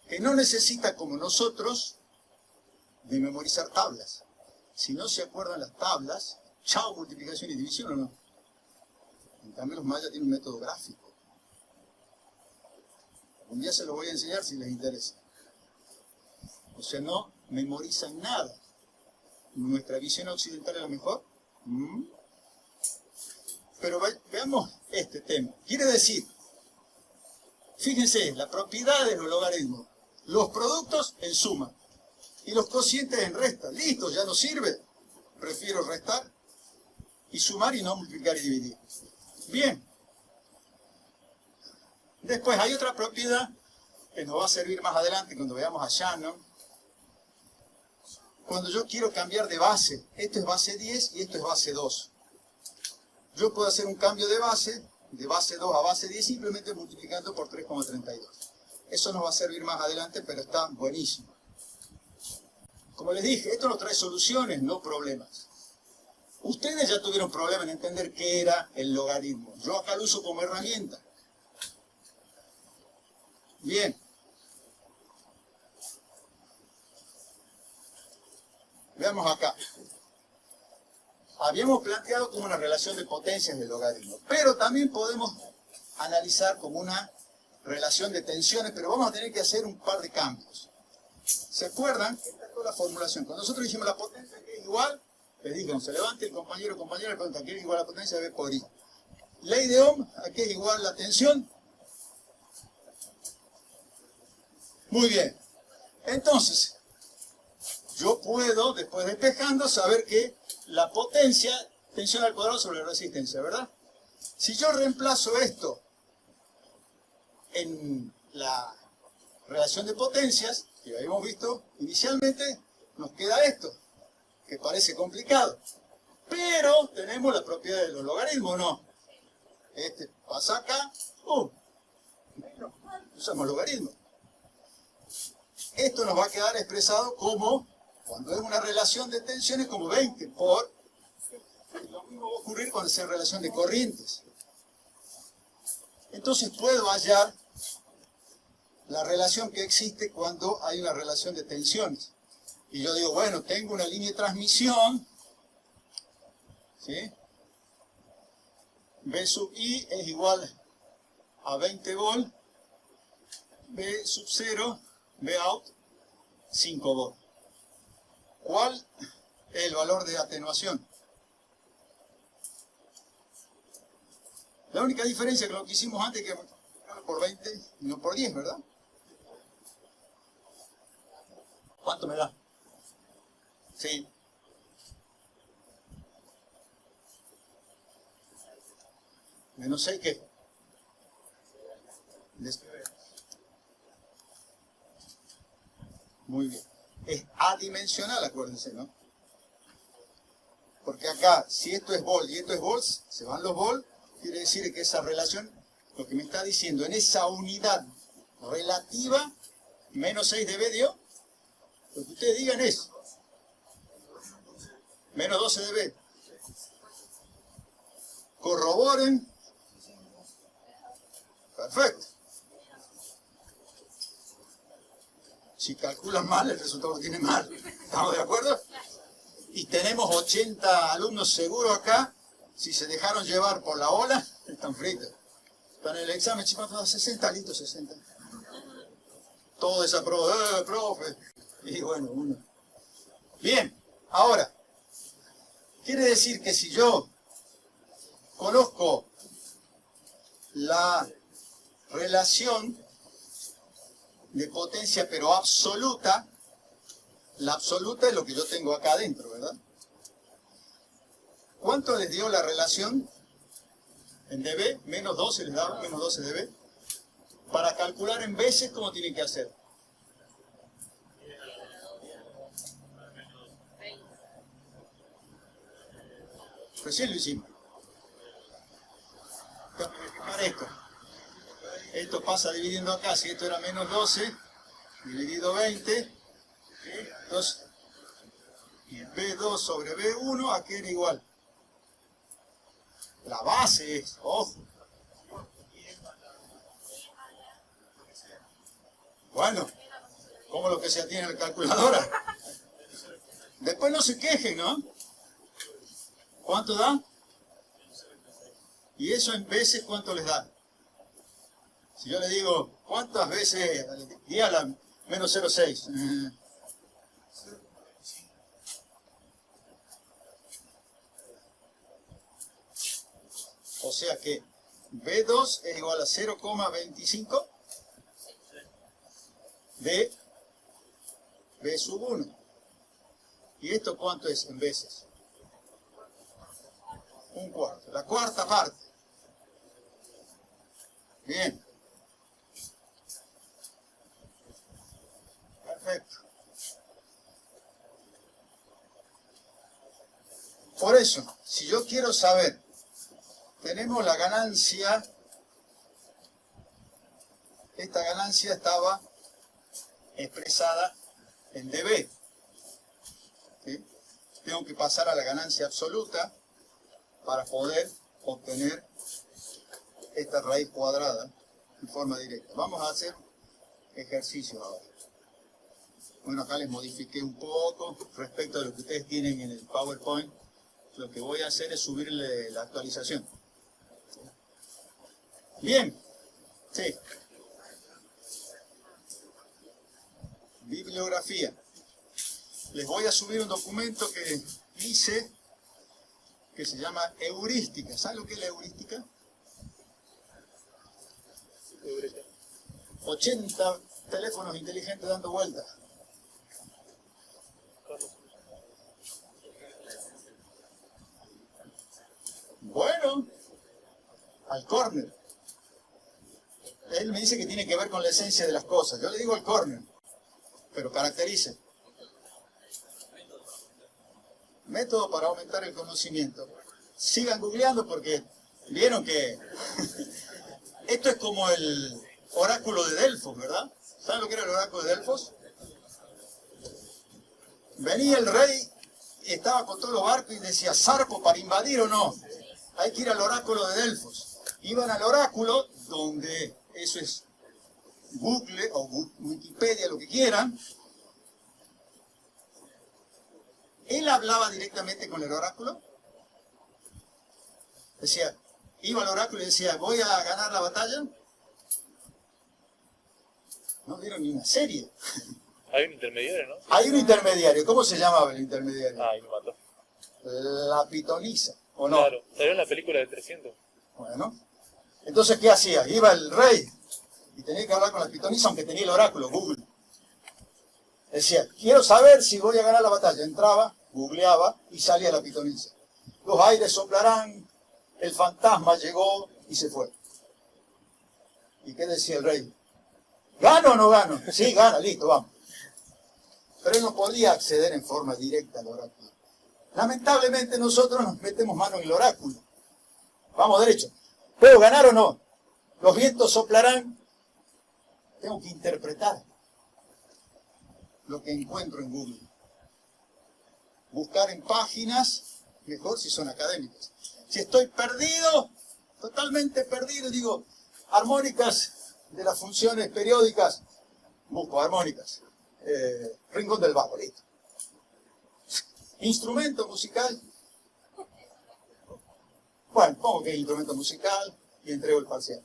que no necesita, como nosotros, de memorizar tablas. Si no se acuerdan las tablas, chao, multiplicación y división, ¿o no? En cambio, los mayas tienen un método gráfico. Un día se los voy a enseñar si les interesa. O sea, no memorizan nada. ¿Nuestra visión occidental es la mejor? Pero veamos este tema. Quiere decir, fíjense, la propiedad de los logaritmos. Los productos en suma y los cocientes en resta. Listo, ya no sirve. Prefiero restar y sumar y no multiplicar y dividir. Bien. Después hay otra propiedad que nos va a servir más adelante cuando veamos a Shannon. Cuando yo quiero cambiar de base, esto es base 10 y esto es base 2. Yo puedo hacer un cambio de base 2 a base 10 simplemente multiplicando por 3,32. Eso nos va a servir más adelante, pero está buenísimo. Como les dije, esto nos trae soluciones, no problemas. Ustedes ya tuvieron problemas en entender qué era el logaritmo. Yo acá lo uso como herramienta. Bien. Veamos acá. Habíamos planteado como una relación de potencias del logaritmo, pero también podemos analizar como una relación de tensiones, pero vamos a tener que hacer un par de cambios. ¿Se acuerdan? Esta es toda la formulación. Cuando nosotros dijimos la potencia que es igual, les dije, se levante el compañero o compañera y pregunta, ¿qué es igual a la potencia de B por I? Ley de Ohm, ¿a qué es igual la tensión? Muy bien. Entonces, yo puedo, después despejando, saber que la potencia, tensión al cuadrado sobre resistencia, ¿verdad? Si yo reemplazo esto en la relación de potencias, que habíamos visto inicialmente, nos queda esto, que parece complicado. Pero tenemos la propiedad de los logaritmos, ¿no? Este pasa acá, usamos logaritmos. Esto nos va a quedar expresado como, cuando es una relación de tensiones, como 20 por... Lo mismo va a ocurrir cuando sea relación de corrientes. Entonces puedo hallar la relación que existe cuando hay una relación de tensiones. Y yo digo, bueno, tengo una línea de transmisión, ¿sí? B sub I es igual a 20 volt, B sub 0, B out, 5 volt. ¿Cuál es el valor de atenuación? La única diferencia que lo que hicimos antes es que por 20 y no por 10, ¿verdad? ¿Cuánto me da? Sí. Menos 6, ¿qué? Muy bien. Es adimensional, acuérdense, ¿no? Porque acá, si esto es volt y esto es volts, se van los volts, quiere decir que esa relación, lo que me está diciendo, en esa unidad relativa, menos 6 dB dio, lo que ustedes digan es menos 12 dB. Corroboren. Perfecto. Si calculan mal, el resultado lo tiene mal. ¿Estamos de acuerdo? Y tenemos 80 alumnos seguros acá. Si se dejaron llevar por la ola, están fritos. Están en el examen, chicos, 60, listo, 60. Todo desaprobó, profe. Y bueno, uno. Bien, ahora, quiere decir que si yo conozco la relación de potencia pero absoluta, la absoluta es lo que yo tengo acá adentro, ¿verdad? ¿Cuánto les dio la relación en dB? Menos 12 les da, menos 12 dB. Para calcular en veces, ¿cómo tienen que hacer? Recién lo hicimos. Para esto. Esto pasa dividiendo acá. Si esto era menos 12, dividido 20, entonces B2 sobre B1, aquí era igual. La base es, ojo. Bueno, como lo que se tiene en la calculadora. Después no se quejen, ¿no? ¿Cuánto da? Y eso en veces, ¿cuánto les da? Si yo le digo, ¿cuántas veces? Di a la menos 0,6. O sea que B2 es igual a 0,25 de B sub 1. ¿Y esto cuánto es en veces? Un cuarto. La cuarta parte. Bien. Perfecto. Por eso, si yo quiero saber, tenemos la ganancia, esta ganancia estaba expresada en dB. ¿Sí? Tengo que pasar a la ganancia absoluta para poder obtener esta raíz cuadrada en forma directa. Vamos a hacer ejercicios ahora. Bueno, acá les modifiqué un poco respecto a lo que ustedes tienen en el PowerPoint. Lo que voy a hacer es subirle la actualización. Bien. Sí. Bibliografía. Les voy a subir un documento que hice que se llama heurística. ¿Saben lo que es la heurística? 80 teléfonos inteligentes dando vueltas. Bueno, al córner. Él me dice que tiene que ver con la esencia de las cosas. Yo le digo al córner, pero caracterice. Método para aumentar el conocimiento. Sigan googleando porque vieron que esto es como el oráculo de Delfos, ¿verdad? ¿Saben lo que era el oráculo de Delfos? Venía el rey y estaba con todos los barcos y decía, ¿zarpo para invadir o no? Hay que ir al oráculo de Delfos. Iban al oráculo, donde eso es Google o Wikipedia, lo que quieran. Él hablaba directamente con el oráculo. Decía, iba al oráculo y decía, ¿voy a ganar la batalla? No vieron ni una serie.
Hay un intermediario, ¿no?
Hay un intermediario. ¿Cómo se llamaba el intermediario?
Ahí me mató.
La pitonisa, ¿o no?
Claro, salió en la película de 300.
Bueno, Entonces, ¿qué hacía? Iba el rey y tenía que hablar con la pitonisa, aunque tenía el oráculo, Google. Decía, quiero saber si voy a ganar la batalla. Entraba, googleaba y salía la pitonisa. Los aires soplarán, el fantasma llegó y se fue. ¿Y qué decía el rey? ¿Gano o no gano? Sí, gana, listo, vamos. Pero él no podía acceder en forma directa al oráculo. Lamentablemente nosotros nos metemos mano en el oráculo. Vamos derecho. ¿Puedo ganar o no? Los vientos soplarán. Tengo que interpretar lo que encuentro en Google. Buscar en páginas, mejor si son académicas. Si estoy perdido, totalmente perdido, digo, armónicas de las funciones periódicas, busco armónicas. Rincón del bajo, listo. Instrumento musical. Bueno, pongo que es instrumento musical y entrego el parcial.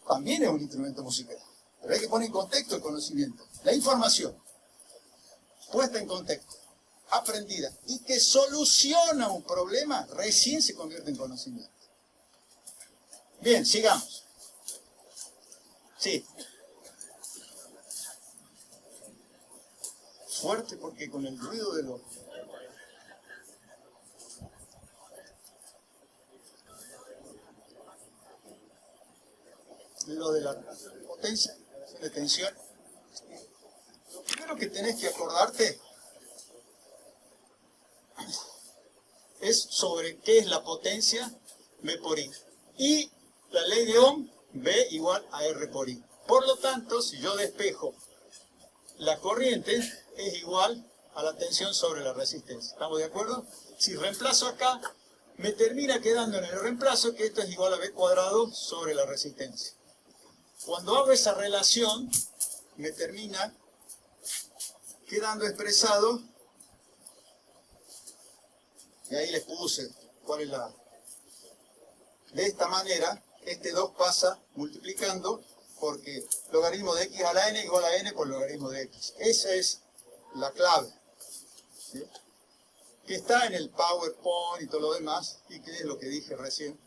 También es un instrumento musical. Pero hay que poner en contexto el conocimiento. La información puesta en contexto, aprendida y que soluciona un problema, recién se convierte en conocimiento. Bien, sigamos. Sí. Fuerte porque con el ruido de los... Lo de la potencia, de tensión. Lo primero que tenés que acordarte es sobre qué es la potencia B por I. Y la ley de Ohm, B igual a R por I. Por lo tanto, si yo despejo la corriente, es igual a la tensión sobre la resistencia. ¿Estamos de acuerdo? Si reemplazo acá, me termina quedando en el reemplazo que esto es igual a B cuadrado sobre la resistencia. Cuando hago esa relación, me termina quedando expresado, y ahí les puse cuál es la... De esta manera, este 2 pasa multiplicando, porque logaritmo de x a la n igual a n por logaritmo de x. Esa es la clave, ¿sí? Que está en el PowerPoint y todo lo demás, y que es lo que dije recién.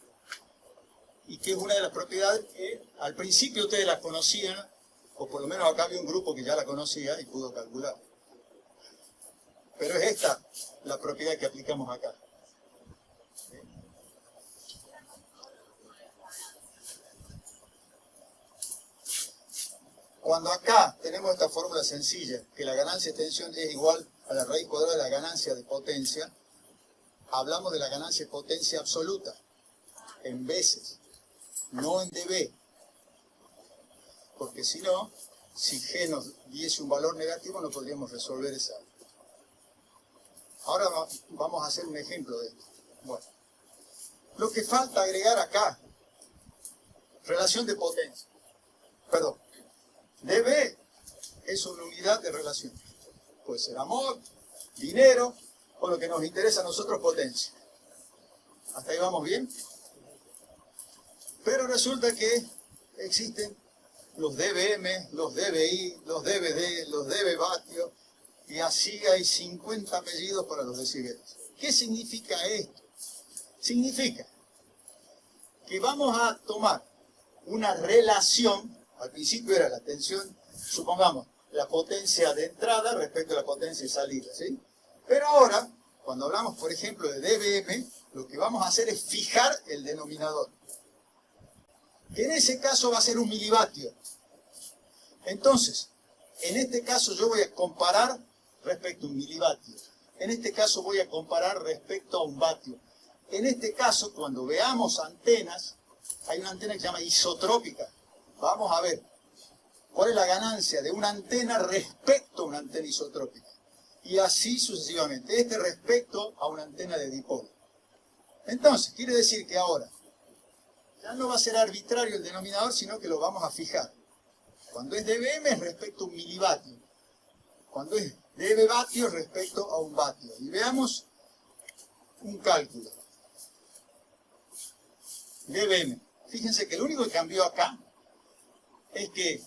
Y que es una de las propiedades que al principio ustedes las conocían, o por lo menos acá había un grupo que ya la conocía y pudo calcular. Pero es esta la propiedad que aplicamos acá. ¿Sí? Cuando acá tenemos esta fórmula sencilla, que la ganancia de tensión es igual a la raíz cuadrada de la ganancia de potencia, hablamos de la ganancia de potencia absoluta, en veces. No en dB, porque si no, si G nos diese un valor negativo no podríamos resolver esa. Ahora vamos a hacer un ejemplo de esto. Bueno, lo que falta agregar acá, relación de potencia. Perdón, dB es una unidad de relación. Puede ser amor, dinero, o lo que nos interesa a nosotros, potencia. ¿Hasta ahí vamos bien? Pero resulta que existen los dBm, los dBi, los dBd, los dBvatios, y así hay 50 apellidos para los decibeles. ¿Qué significa esto? Significa que vamos a tomar una relación, al principio era la tensión, supongamos, la potencia de entrada respecto a la potencia de salida, ¿sí? Pero ahora, cuando hablamos, por ejemplo, de dBm, lo que vamos a hacer es fijar el denominador, que en ese caso va a ser un milivatio. Entonces, en este caso yo voy a comparar respecto a un milivatio. En este caso voy a comparar respecto a un vatio. En este caso, cuando veamos antenas, hay una antena que se llama isotrópica. Vamos a ver cuál es la ganancia de una antena respecto a una antena isotrópica. Y así sucesivamente. Este respecto a una antena de dipolo. Entonces, quiere decir que ahora ya no va a ser arbitrario el denominador, sino que lo vamos a fijar. Cuando es dBm es respecto a un milivatio. Cuando es dBvatio respecto a un vatio. Y veamos un cálculo. dBm. Fíjense que lo único que cambió acá es que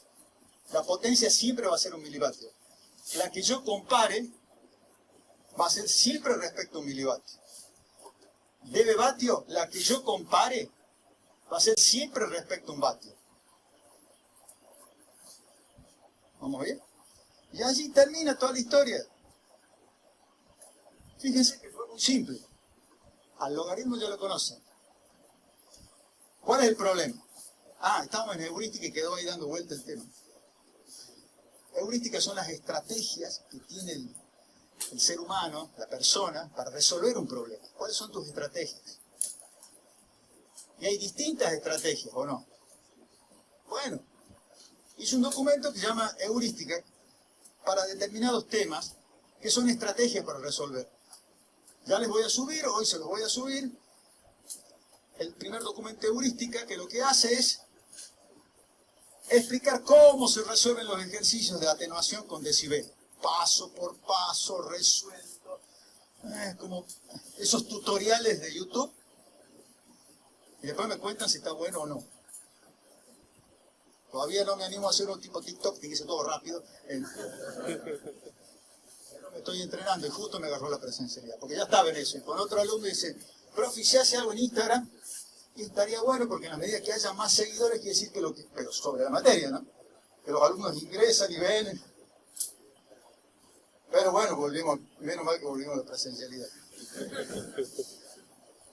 la potencia siempre va a ser un milivatio. La que yo compare va a ser siempre respecto a un milivatio. dB vatio, la que yo compare va a ser siempre respecto a un vatio. ¿Vamos bien? Y allí termina toda la historia. Fíjense que fue muy simple. Al logaritmo ya lo conocen. ¿Cuál es el problema? Estamos en heurística y quedó ahí dando vuelta el tema. Heurísticas son las estrategias que tiene el ser humano, la persona, para resolver un problema. ¿Cuáles son tus estrategias? Y hay distintas estrategias, ¿o no? Bueno, hice un documento que se llama Heurística para determinados temas que son estrategias para resolver. Ya les voy a subir, hoy se los voy a subir, el primer documento de heurística que lo que hace es explicar cómo se resuelven los ejercicios de atenuación con decibel. Paso por paso, resuelto. Como esos tutoriales de YouTube. Y después me cuentan si está bueno o no. Todavía no me animo a hacer un tipo TikTok que dice todo rápido. Me estoy entrenando y justo me agarró la presencialidad. Porque ya estaba en eso. Y con otro alumno dice, profe, si hace algo en Instagram, y estaría bueno porque en la medida que haya más seguidores quiere decir que lo que... Pero sobre la materia, ¿no? Que los alumnos ingresan y ven. Pero bueno, volvimos, menos mal que volvimos a la presencialidad.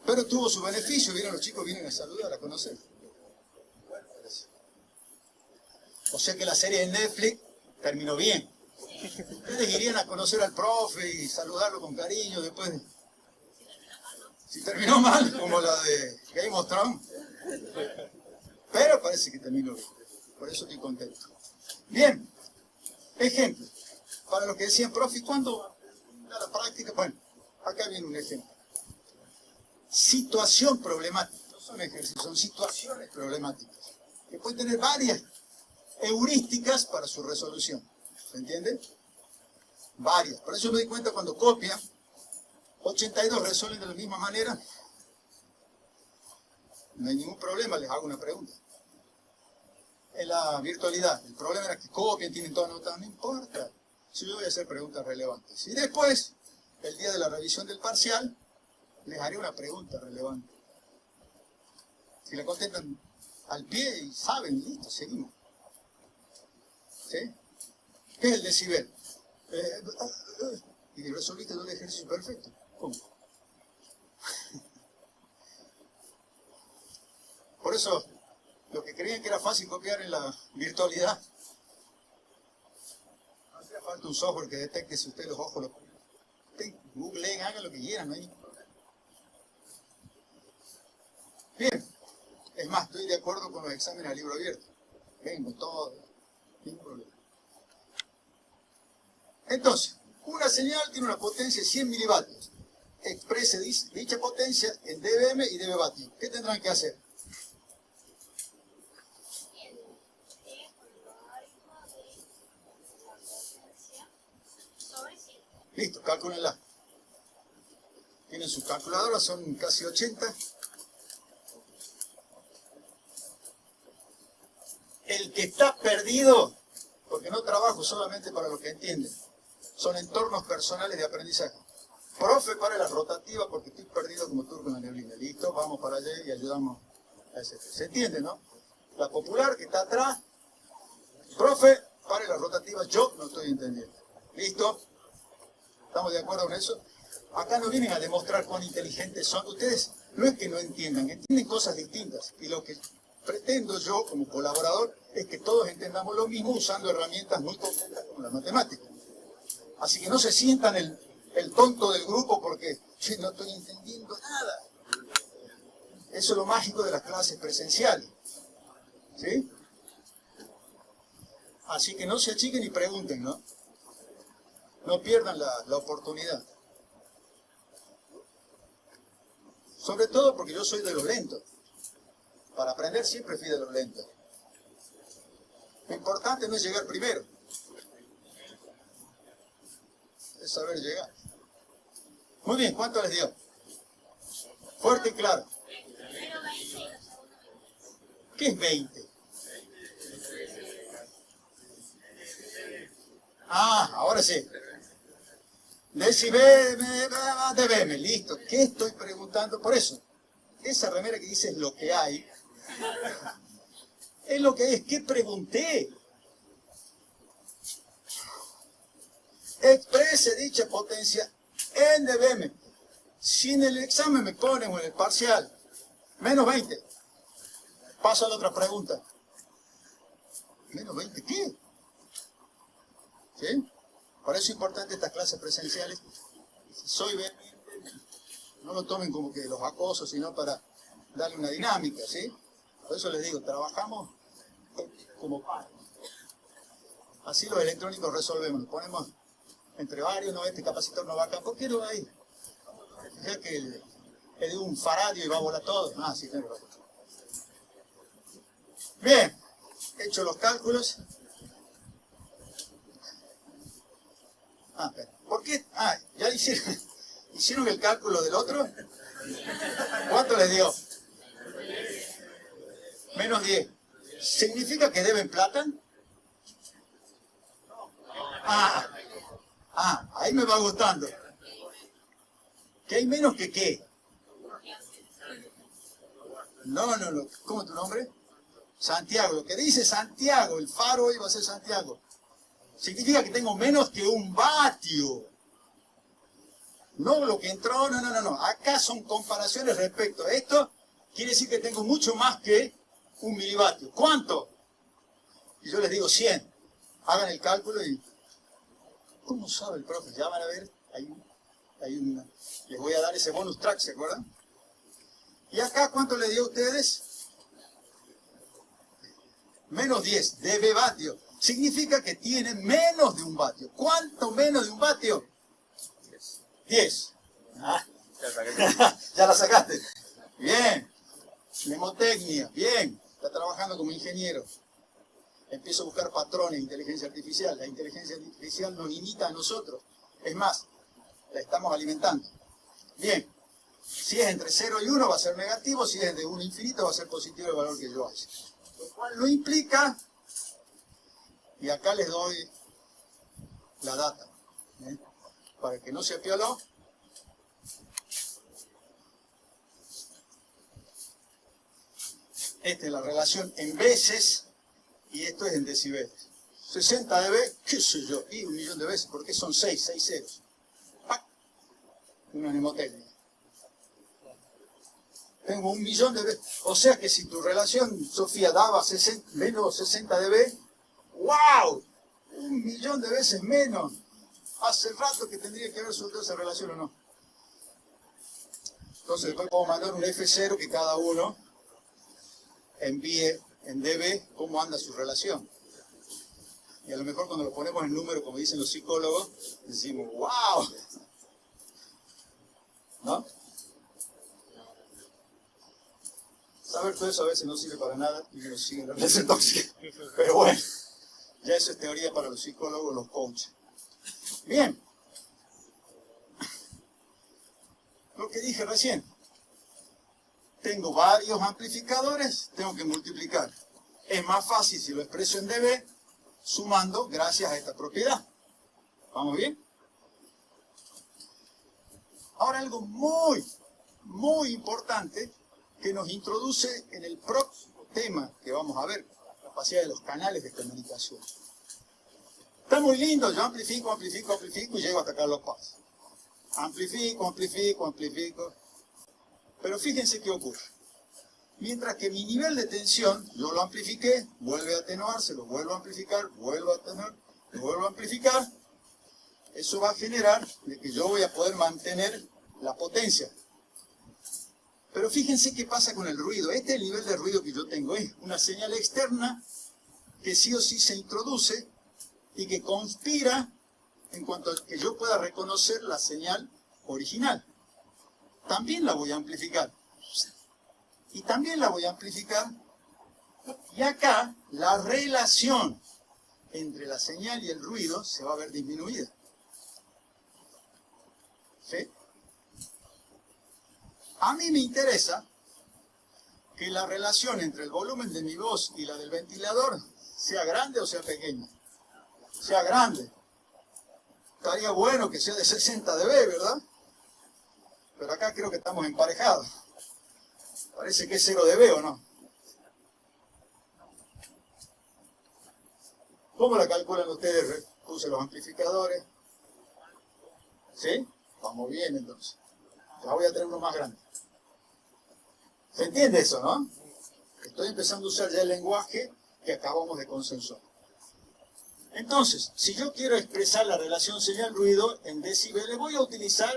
Pero tuvo su beneficio, vieron, los chicos vienen a saludar, a conocer. Bueno, gracias. O sea que la serie de Netflix terminó bien. Ustedes irían a conocer al profe y saludarlo con cariño después de... Si terminó mal, como la de Game of Thrones. Pero parece que terminó bien. Por eso estoy contento. Bien. Ejemplo. Para los que decían, profe, ¿cuándo da la práctica? Bueno, acá viene un ejemplo. Situación problemática. No son ejercicios, son situaciones problemáticas. Que pueden tener varias heurísticas para su resolución. ¿Se entiende? Varias. Por eso me di cuenta cuando copian, 82 resuelven de la misma manera. No hay ningún problema, les hago una pregunta. En la virtualidad, el problema era que copian, tienen todo anotado, no importa. Si yo voy a hacer preguntas relevantes. Y después, el día de la revisión del parcial, les haré una pregunta relevante. Si la contestan al pie y saben, listo, seguimos. ¿Sí? ¿Qué es el decibel? Y resolviste todo el ejercicio perfecto. ¿Cómo? Por eso, los que creían que era fácil copiar en la virtualidad, no hacía falta un software que detecte si usted los ojos lo... Googleen, hagan lo que quieran, no hay ningún problema. Bien, es más, estoy de acuerdo con los exámenes a libro abierto. Vengo todo, ningún problema. Entonces, una señal tiene una potencia de 100 milivatios. Exprese dicha potencia en dBm y dB vatio. ¿Qué tendrán que hacer? Listo, cálculenla. Tienen sus calculadoras, son casi 80. El que está perdido, porque no trabajo solamente para los que entienden, son entornos personales de aprendizaje. Profe, para la rotativa porque estoy perdido como turco en la neblina. Listo, vamos para allá y ayudamos a ese. ¿Se entiende, no? La popular que está atrás. Profe, para la rotativa, yo no estoy entendiendo. ¿Listo? ¿Estamos de acuerdo con eso? Acá no vienen a demostrar cuán inteligentes son. Ustedes no es que no entiendan, entienden cosas distintas. Y lo que pretendo yo como colaborador es que todos entendamos lo mismo usando herramientas muy concretas como la matemática. Así que no se sientan el tonto del grupo porque yo no estoy entendiendo nada. Eso es lo mágico de las clases presenciales. ¿Sí? Así que no se achiquen y pregunten, ¿no? No pierdan la oportunidad. Sobre todo porque yo soy de los lentos. Para aprender siempre fui de los lentos. Lo importante no es llegar primero. Es saber llegar. Muy bien, ¿cuánto les dio? Fuerte y claro. ¿Qué es 20? Ah, ahora sí. dBm, listo. ¿Qué estoy preguntando? Por eso, esa remera que dice es lo que hay, es lo que es. ¿Qué pregunté? Exprese dicha potencia en dBm. Si en el examen me ponen o en el parcial menos 20, paso a la otra pregunta. ¿Menos 20 qué? ¿Sí? Por eso es importante estas clases presenciales. Si soy vehemente, no lo tomen como que los acosos, sino para darle una dinámica, ¿sí? Por eso les digo, trabajamos como pares. Así los electrónicos resolvemos, lo ponemos entre varios, no, este capacitor no va acá, ¿por qué no va ahí? Ya que es de un faradio y va a volar todo. Ah, sí, tengo razón. Bien, hecho los cálculos. Espera. ¿Por qué? ¿Ya hicieron el cálculo del otro? ¿Cuánto les dio? Menos 10. ¿Significa que deben plata? Ahí me va gustando. ¿Que hay menos que qué? No. ¿Cómo es tu nombre? Santiago. Lo que dice Santiago, el faro hoy va a ser Santiago. Significa que tengo menos que un vatio. No lo que entró, no. Acá son comparaciones respecto a esto. Quiere decir que tengo mucho más que un milivatio. ¿Cuánto? Y yo les digo 100. Hagan el cálculo y... ¿Cómo sabe el profe? Ya van a ver. Les voy a dar ese bonus track, ¿se acuerdan? ¿Y acá cuánto le dio a ustedes? Menos 10 dB vatio. Significa que tiene menos de un vatio. ¿Cuánto menos de un vatio? 10. Ya la sacaste. Bien. Mnemotecnia. Bien. Está trabajando como ingeniero. Empiezo a buscar patrones de inteligencia artificial. La inteligencia artificial nos imita a nosotros. Es más, la estamos alimentando. Bien. Si es entre 0 y 1 va a ser negativo. Si es de 1 a infinito va a ser positivo el valor que yo haya. Lo cual no implica... Y acá les doy la data. Para que no se apioló. Esta es la relación en veces y esto es en decibeles. 60 dB, qué sé yo, y 1.000.000 de veces, porque son 6 ceros. ¡Pac! Una mnemotecnia. Tengo 1.000.000 de veces. O sea que si tu relación, Sofía, daba menos 60 dB, ¡wow! 1.000.000 de veces menos. Hace rato que tendría que haber soltado esa relación o no. Entonces después puedo mandar un F0 que cada uno envíe en dB cómo anda su relación. Y a lo mejor cuando lo ponemos en número, como dicen los psicólogos, decimos, ¡wow! ¿No? Saber todo eso a veces no sirve para nada y nos siguen las relaciones tóxicas. Pero bueno, ya eso es teoría para los psicólogos, los coaches. Bien. Lo que dije recién. Tengo varios amplificadores, tengo que multiplicar. Es más fácil si lo expreso en dB, sumando gracias a esta propiedad. ¿Vamos bien? Ahora algo muy importante que nos introduce en el próximo tema que vamos a ver, la capacidad de los canales de comunicación. Está muy lindo, yo amplifico y llego hasta Carlos Paz. Amplifico. Pero fíjense qué ocurre. Mientras que mi nivel de tensión, yo lo amplifiqué, vuelve a atenuarse, lo vuelvo a amplificar, vuelvo a atenuar, lo vuelvo a amplificar, eso va a generar de que yo voy a poder mantener la potencia. Pero fíjense qué pasa con el ruido. Este es el nivel de ruido que yo tengo. Es una señal externa que sí o sí se introduce y que conspira en cuanto a que yo pueda reconocer la señal original. También la voy a amplificar. Y también la voy a amplificar. Y acá la relación entre la señal y el ruido se va a ver disminuida. ¿Sí? A mí me interesa que la relación entre el volumen de mi voz y la del ventilador sea grande o sea pequeña. Sea grande. estaría bueno que sea de 60 dB, ¿verdad? Pero acá creo que estamos emparejados. Parece que es 0 dB, ¿o no? ¿Cómo la calculan ustedes? Puse los amplificadores. ¿Sí? Vamos bien, entonces. Ya voy a tener uno más grande. ¿Se entiende eso, no? Estoy empezando a usar ya el lenguaje que acabamos de consensuar. Entonces, si yo quiero expresar la relación señal-ruido en decibeles, voy a utilizar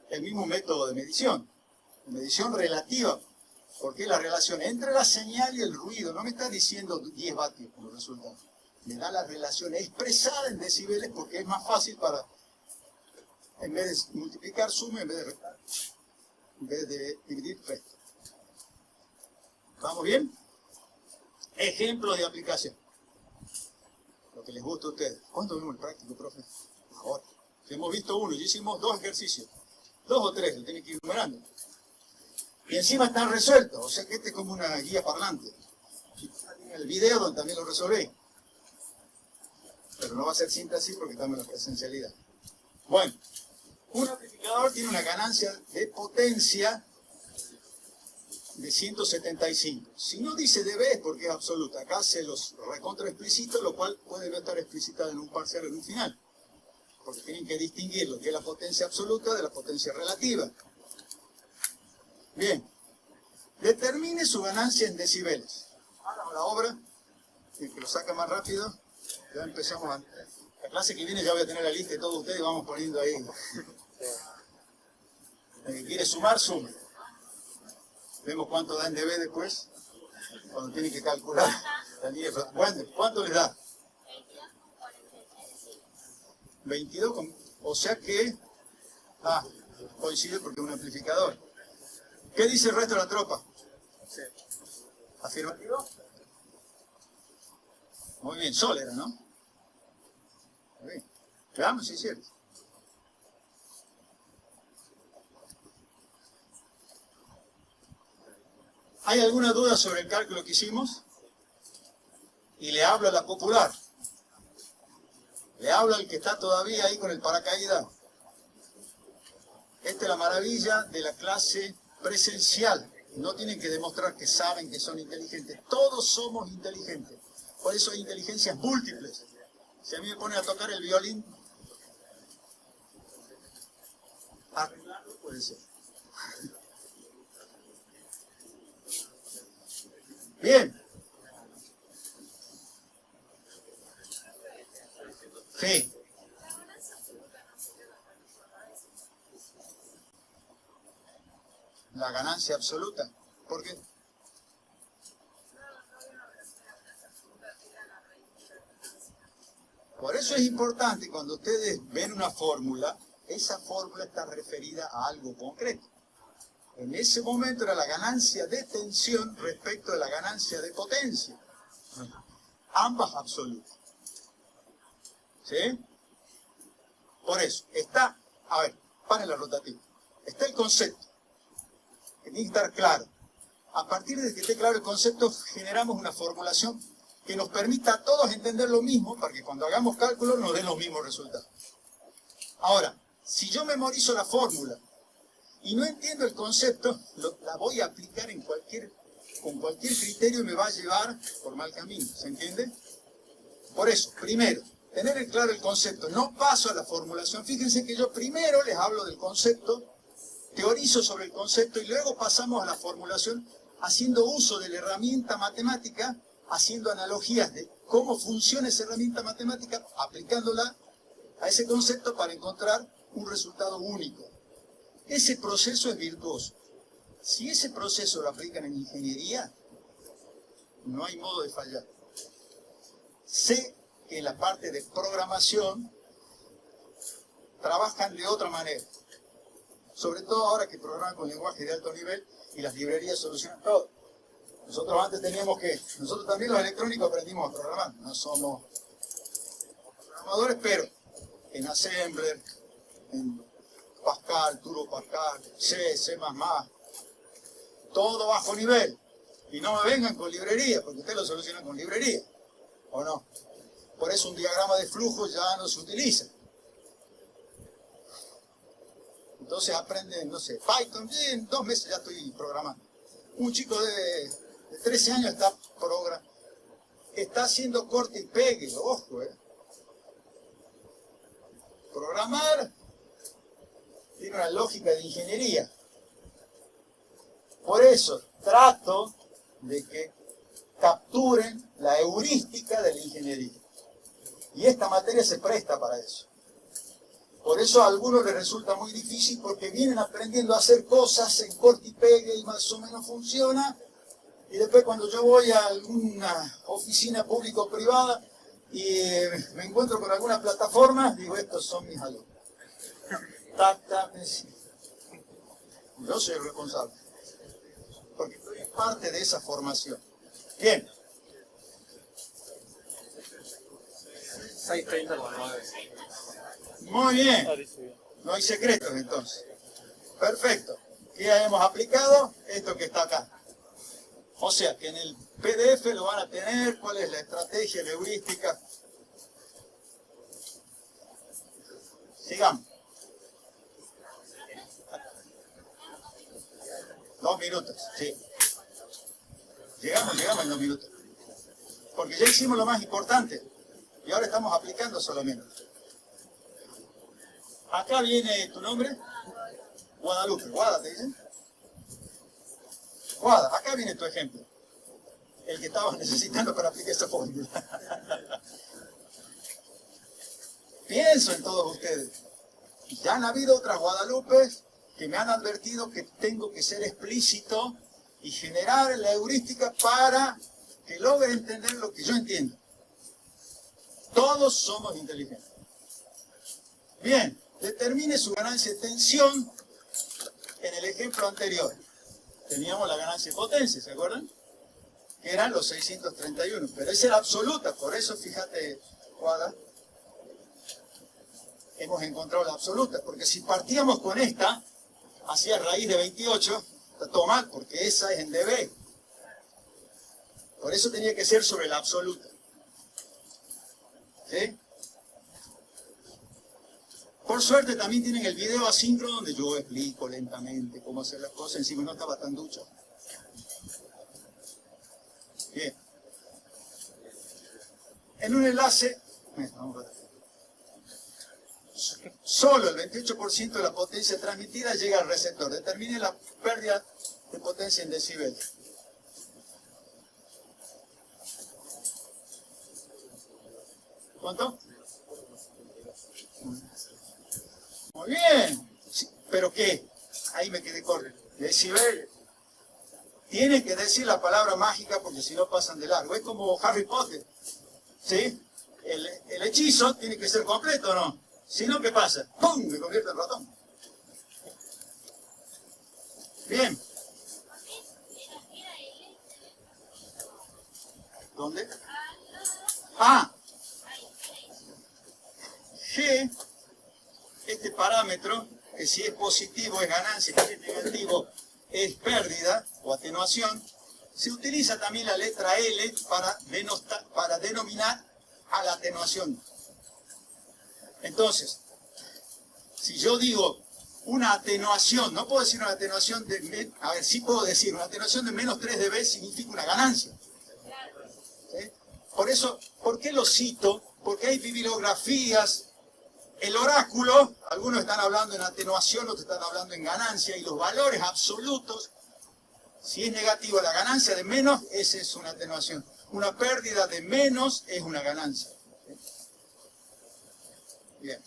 el mismo método de medición relativa, porque la relación entre la señal y el ruido no me está diciendo 10 vatios como resultado. Me da la relación expresada en decibeles porque es más fácil para, en vez de multiplicar, sume, en vez de restar, en vez de dividir, resta. ¿Vamos bien? Ejemplos de aplicación. Lo que les gusta a ustedes. ¿Cuándo vemos el práctico, profe? Ahora. Hemos visto uno, y hicimos 2 ejercicios. 2 o 3, lo tienen que ir numerando. Y encima están resueltos, o sea que este es como una guía parlante. El video donde también lo resolví. Pero no va a ser síntesis porque estamos en la presencialidad. Bueno, un amplificador tiene una ganancia de potencia de 175. Si no dice dB es porque es absoluta. Acá se los recontra explicito, lo cual puede no estar explicitado en un parcial o en un final. Porque tienen que distinguir lo que es la potencia absoluta de la potencia relativa. Bien. Determine su ganancia en decibeles. Hagamos la obra. El que lo saca más rápido. Ya empezamos a... La clase que viene ya voy a tener la lista de todos ustedes y vamos poniendo ahí. El que quiere sumar, suma. Vemos cuánto da en dB después, cuando tiene que calcular. ¿Cuánto les da? 22, o sea que... coincide porque es un amplificador. ¿Qué dice el resto de la tropa?
Sí.
¿Afirmativo? Muy bien, Sol era, ¿no? Muy bien. Veamos si es cierto. ¿Hay alguna duda sobre el cálculo que hicimos? Y le hablo a la popular. Le hablo al que está todavía ahí con el paracaídas. Esta es la maravilla de la clase presencial. No tienen que demostrar que saben que son inteligentes. Todos somos inteligentes. Por eso hay inteligencias múltiples. Si a mí me ponen a tocar el violín, arreglarlo puede ser. Bien. Sí. La ganancia absoluta. ¿Por qué? Por eso es importante cuando ustedes ven una fórmula, esa fórmula está referida a algo concreto. En ese momento era la ganancia de tensión respecto de la ganancia de potencia. Ambas absolutas. ¿Sí? Por eso, está, a ver, paren la rotativa. Está el concepto, que tiene que estar claro. A partir de que esté claro el concepto, generamos una formulación que nos permita a todos entender lo mismo, para que cuando hagamos cálculos nos den los mismos resultados. Ahora, si yo memorizo la fórmula y no entiendo el concepto, la voy a aplicar con cualquier criterio y me va a llevar por mal camino. ¿Se entiende? Por eso, primero, tener claro el concepto. No paso a la formulación. Fíjense que yo primero les hablo del concepto, teorizo sobre el concepto y luego pasamos a la formulación haciendo uso de la herramienta matemática, haciendo analogías de cómo funciona esa herramienta matemática, aplicándola a ese concepto para encontrar un resultado único. Ese proceso es virtuoso. Si ese proceso lo aplican en ingeniería, no hay modo de fallar. Sé que en la parte de programación trabajan de otra manera. Sobre todo ahora que programan con lenguaje de alto nivel y las librerías solucionan todo. Nosotros también los electrónicos aprendimos a programar. No somos programadores, pero en Assembler, en Pascal, Turbo Pascal, C, C++, todo bajo nivel. Y no me vengan con librería, porque ustedes lo solucionan con librería, ¿o no? Por eso un diagrama de flujo ya no se utiliza. Entonces aprenden, no sé, Python, y en 2 meses ya estoy programando. Un chico de 13 años está haciendo corte y pegue, ojo, Programar tiene una lógica de ingeniería. Por eso trato de que capturen la heurística de la ingeniería. Y esta materia se presta para eso. Por eso a algunos les resulta muy difícil porque vienen aprendiendo a hacer cosas en corte y pegue y más o menos funciona. Y después cuando yo voy a alguna oficina público-privada y me encuentro con alguna plataforma, digo, estos son mis alumnos. Yo soy el responsable. Porque soy parte de esa formación. Bien.
6:30 con 9.
Muy bien.
Ah, dice bien.
No hay secretos entonces. Perfecto. ¿Qué hemos aplicado? Esto que está acá. O sea, que en el PDF lo van a tener, cuál es la estrategia, la heurística. Sigamos. 2 minutos, sí. Llegamos en 2 minutos. Porque ya hicimos lo más importante. Y ahora estamos aplicando solamente. Acá viene tu nombre. Guadalupe. Guada, ¿te dicen? Guada, acá viene tu ejemplo. El que estabas necesitando para aplicar esa fórmula. Pienso en todos ustedes. Ya han habido otras Guadalupes que me han advertido que tengo que ser explícito y generar la heurística para que logre entender lo que yo entiendo. Todos somos inteligentes. Bien, determine su ganancia de tensión en el ejemplo anterior. Teníamos la ganancia de potencia, ¿se acuerdan? Que eran los 631, pero esa era absoluta, por eso fíjate, Guada, hemos encontrado la absoluta, porque si partíamos con esta, hacia raíz de 28, está todo mal, porque esa es en dB. Por eso tenía que ser sobre la absoluta. ¿Sí? Por suerte también tienen el video asíncrono donde yo explico lentamente cómo hacer las cosas, encima no estaba tan ducho. Bien. En un enlace, solo el 28% de la potencia transmitida llega al receptor. Determine la pérdida de potencia en decibeles. ¿Cuánto? Muy bien. Sí, ¿pero qué? Ahí me quedé corto. Decibeles. Tienen que decir la palabra mágica porque si no pasan de largo. Es como Harry Potter. ¿Sí? El hechizo tiene que ser completo, ¿no? Si no, ¿qué pasa? ¡Pum! Me convierte en ratón. Bien. ¿Dónde? Ah. G, este parámetro, que si es positivo es ganancia, si es negativo es pérdida o atenuación, se utiliza también la letra L para denominar a la atenuación. Entonces, si yo digo una atenuación, no puedo decir una atenuación de, a ver, sí puedo decir, una atenuación de menos 3 dB significa una ganancia. ¿Sí? Por eso, ¿por qué lo cito? Porque hay bibliografías, el oráculo, algunos están hablando en atenuación, otros están hablando en ganancia, y los valores absolutos, si es negativa la ganancia de menos, esa es una atenuación. Una pérdida de menos es una ganancia. Bien.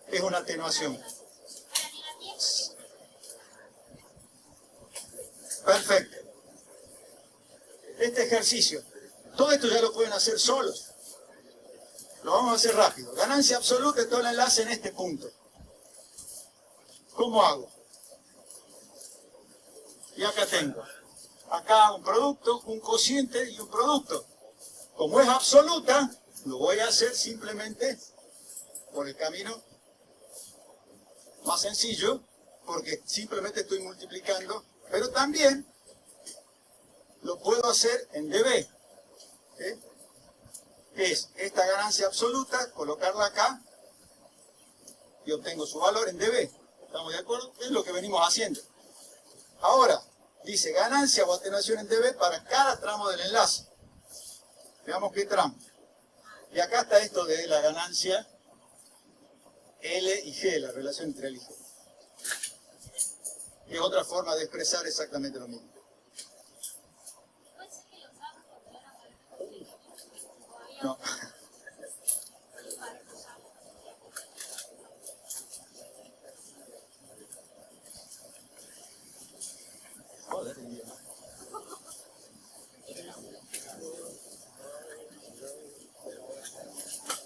Es una atenuación. Perfecto. Este ejercicio, todo esto ya lo pueden hacer solos. Lo vamos a hacer rápido. Ganancia absoluta, todo el enlace en este punto. ¿Cómo hago? Y acá tengo. Acá un producto, un cociente y un producto. Como es absoluta, lo voy a hacer simplemente por el camino más sencillo, porque simplemente estoy multiplicando, pero también lo puedo hacer en dB. ¿Sí? es esta ganancia absoluta, colocarla acá y obtengo su valor en dB. ¿Estamos de acuerdo? Es lo que venimos haciendo. Ahora, dice ganancia o atenuación en dB para cada tramo del enlace. Veamos qué tramo. Y acá está esto de la ganancia L y G, la relación entre L y G. Es otra forma de expresar exactamente lo mismo.
Pensé que los datos cuando eran para el todavía
No.
para usarlo.
Joder, Dios.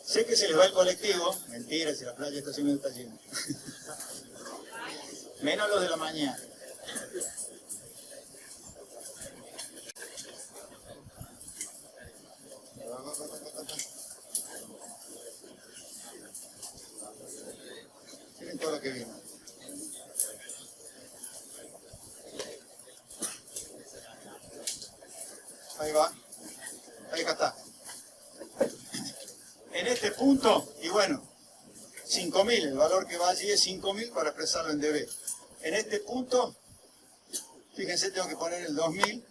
Sé que se les va el colectivo. Mentira, si la playa está siempre está llena. Menos los de la mañana. Miren todo lo que vino. Ahí va. Ahí acá está. En este punto, y bueno, 5000, el valor que va allí es 5000 para expresarlo en dB. En este punto, fíjense, tengo que poner el 2000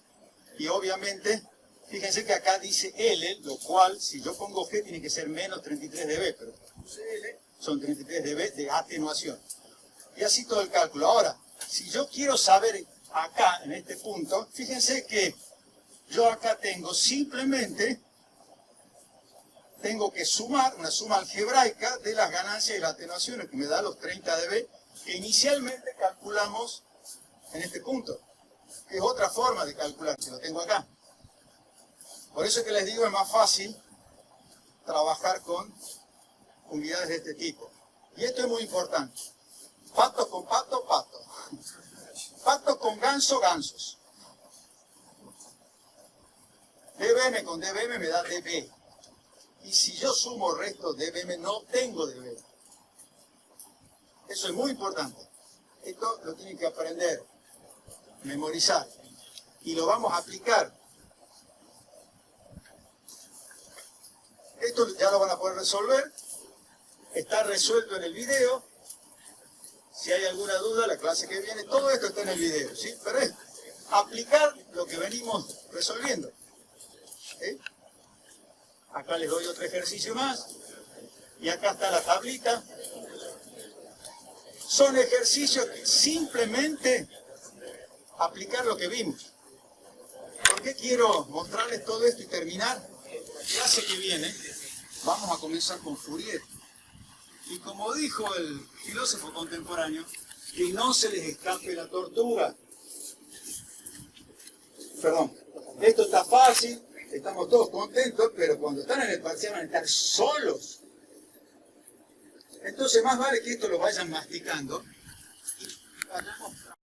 y obviamente, fíjense que acá dice L, lo cual, si yo pongo G, tiene que ser menos 33 dB, pero puse L, son 33 dB de atenuación. Y así todo el cálculo. Ahora, si yo quiero saber acá, en este punto, fíjense que yo acá tengo simplemente, tengo que sumar una suma algebraica de las ganancias y las atenuaciones que me da los 30 dB que inicialmente calculamos en este punto, que es otra forma de calcular, que lo tengo acá. Por eso es que les digo, es más fácil trabajar con unidades de este tipo. Y esto es muy importante. Pato con pato, pato. Pato con ganso, gansos. dBm con dBm me da dB. Y si yo sumo restos dBm, no tengo dB. Eso es muy importante. Esto lo tienen que aprender, memorizar. Y lo vamos a aplicar. Esto ya lo van a poder resolver. Está resuelto en el video. Si hay alguna duda, la clase que viene, todo esto está en el video, ¿sí? Pero es aplicar lo que venimos resolviendo. ¿Sí? Acá les doy otro ejercicio más. Y acá está la tablita. Son ejercicios que simplemente aplicar lo que vimos. ¿Por qué quiero mostrarles todo esto y terminar? La clase que viene vamos a comenzar con Fourier. Y como dijo el filósofo contemporáneo, que no se les escape la tortuga. Perdón, esto está fácil, estamos todos contentos, pero cuando están en el parcial van a estar solos. Entonces más vale que esto lo vayan masticando y vayamos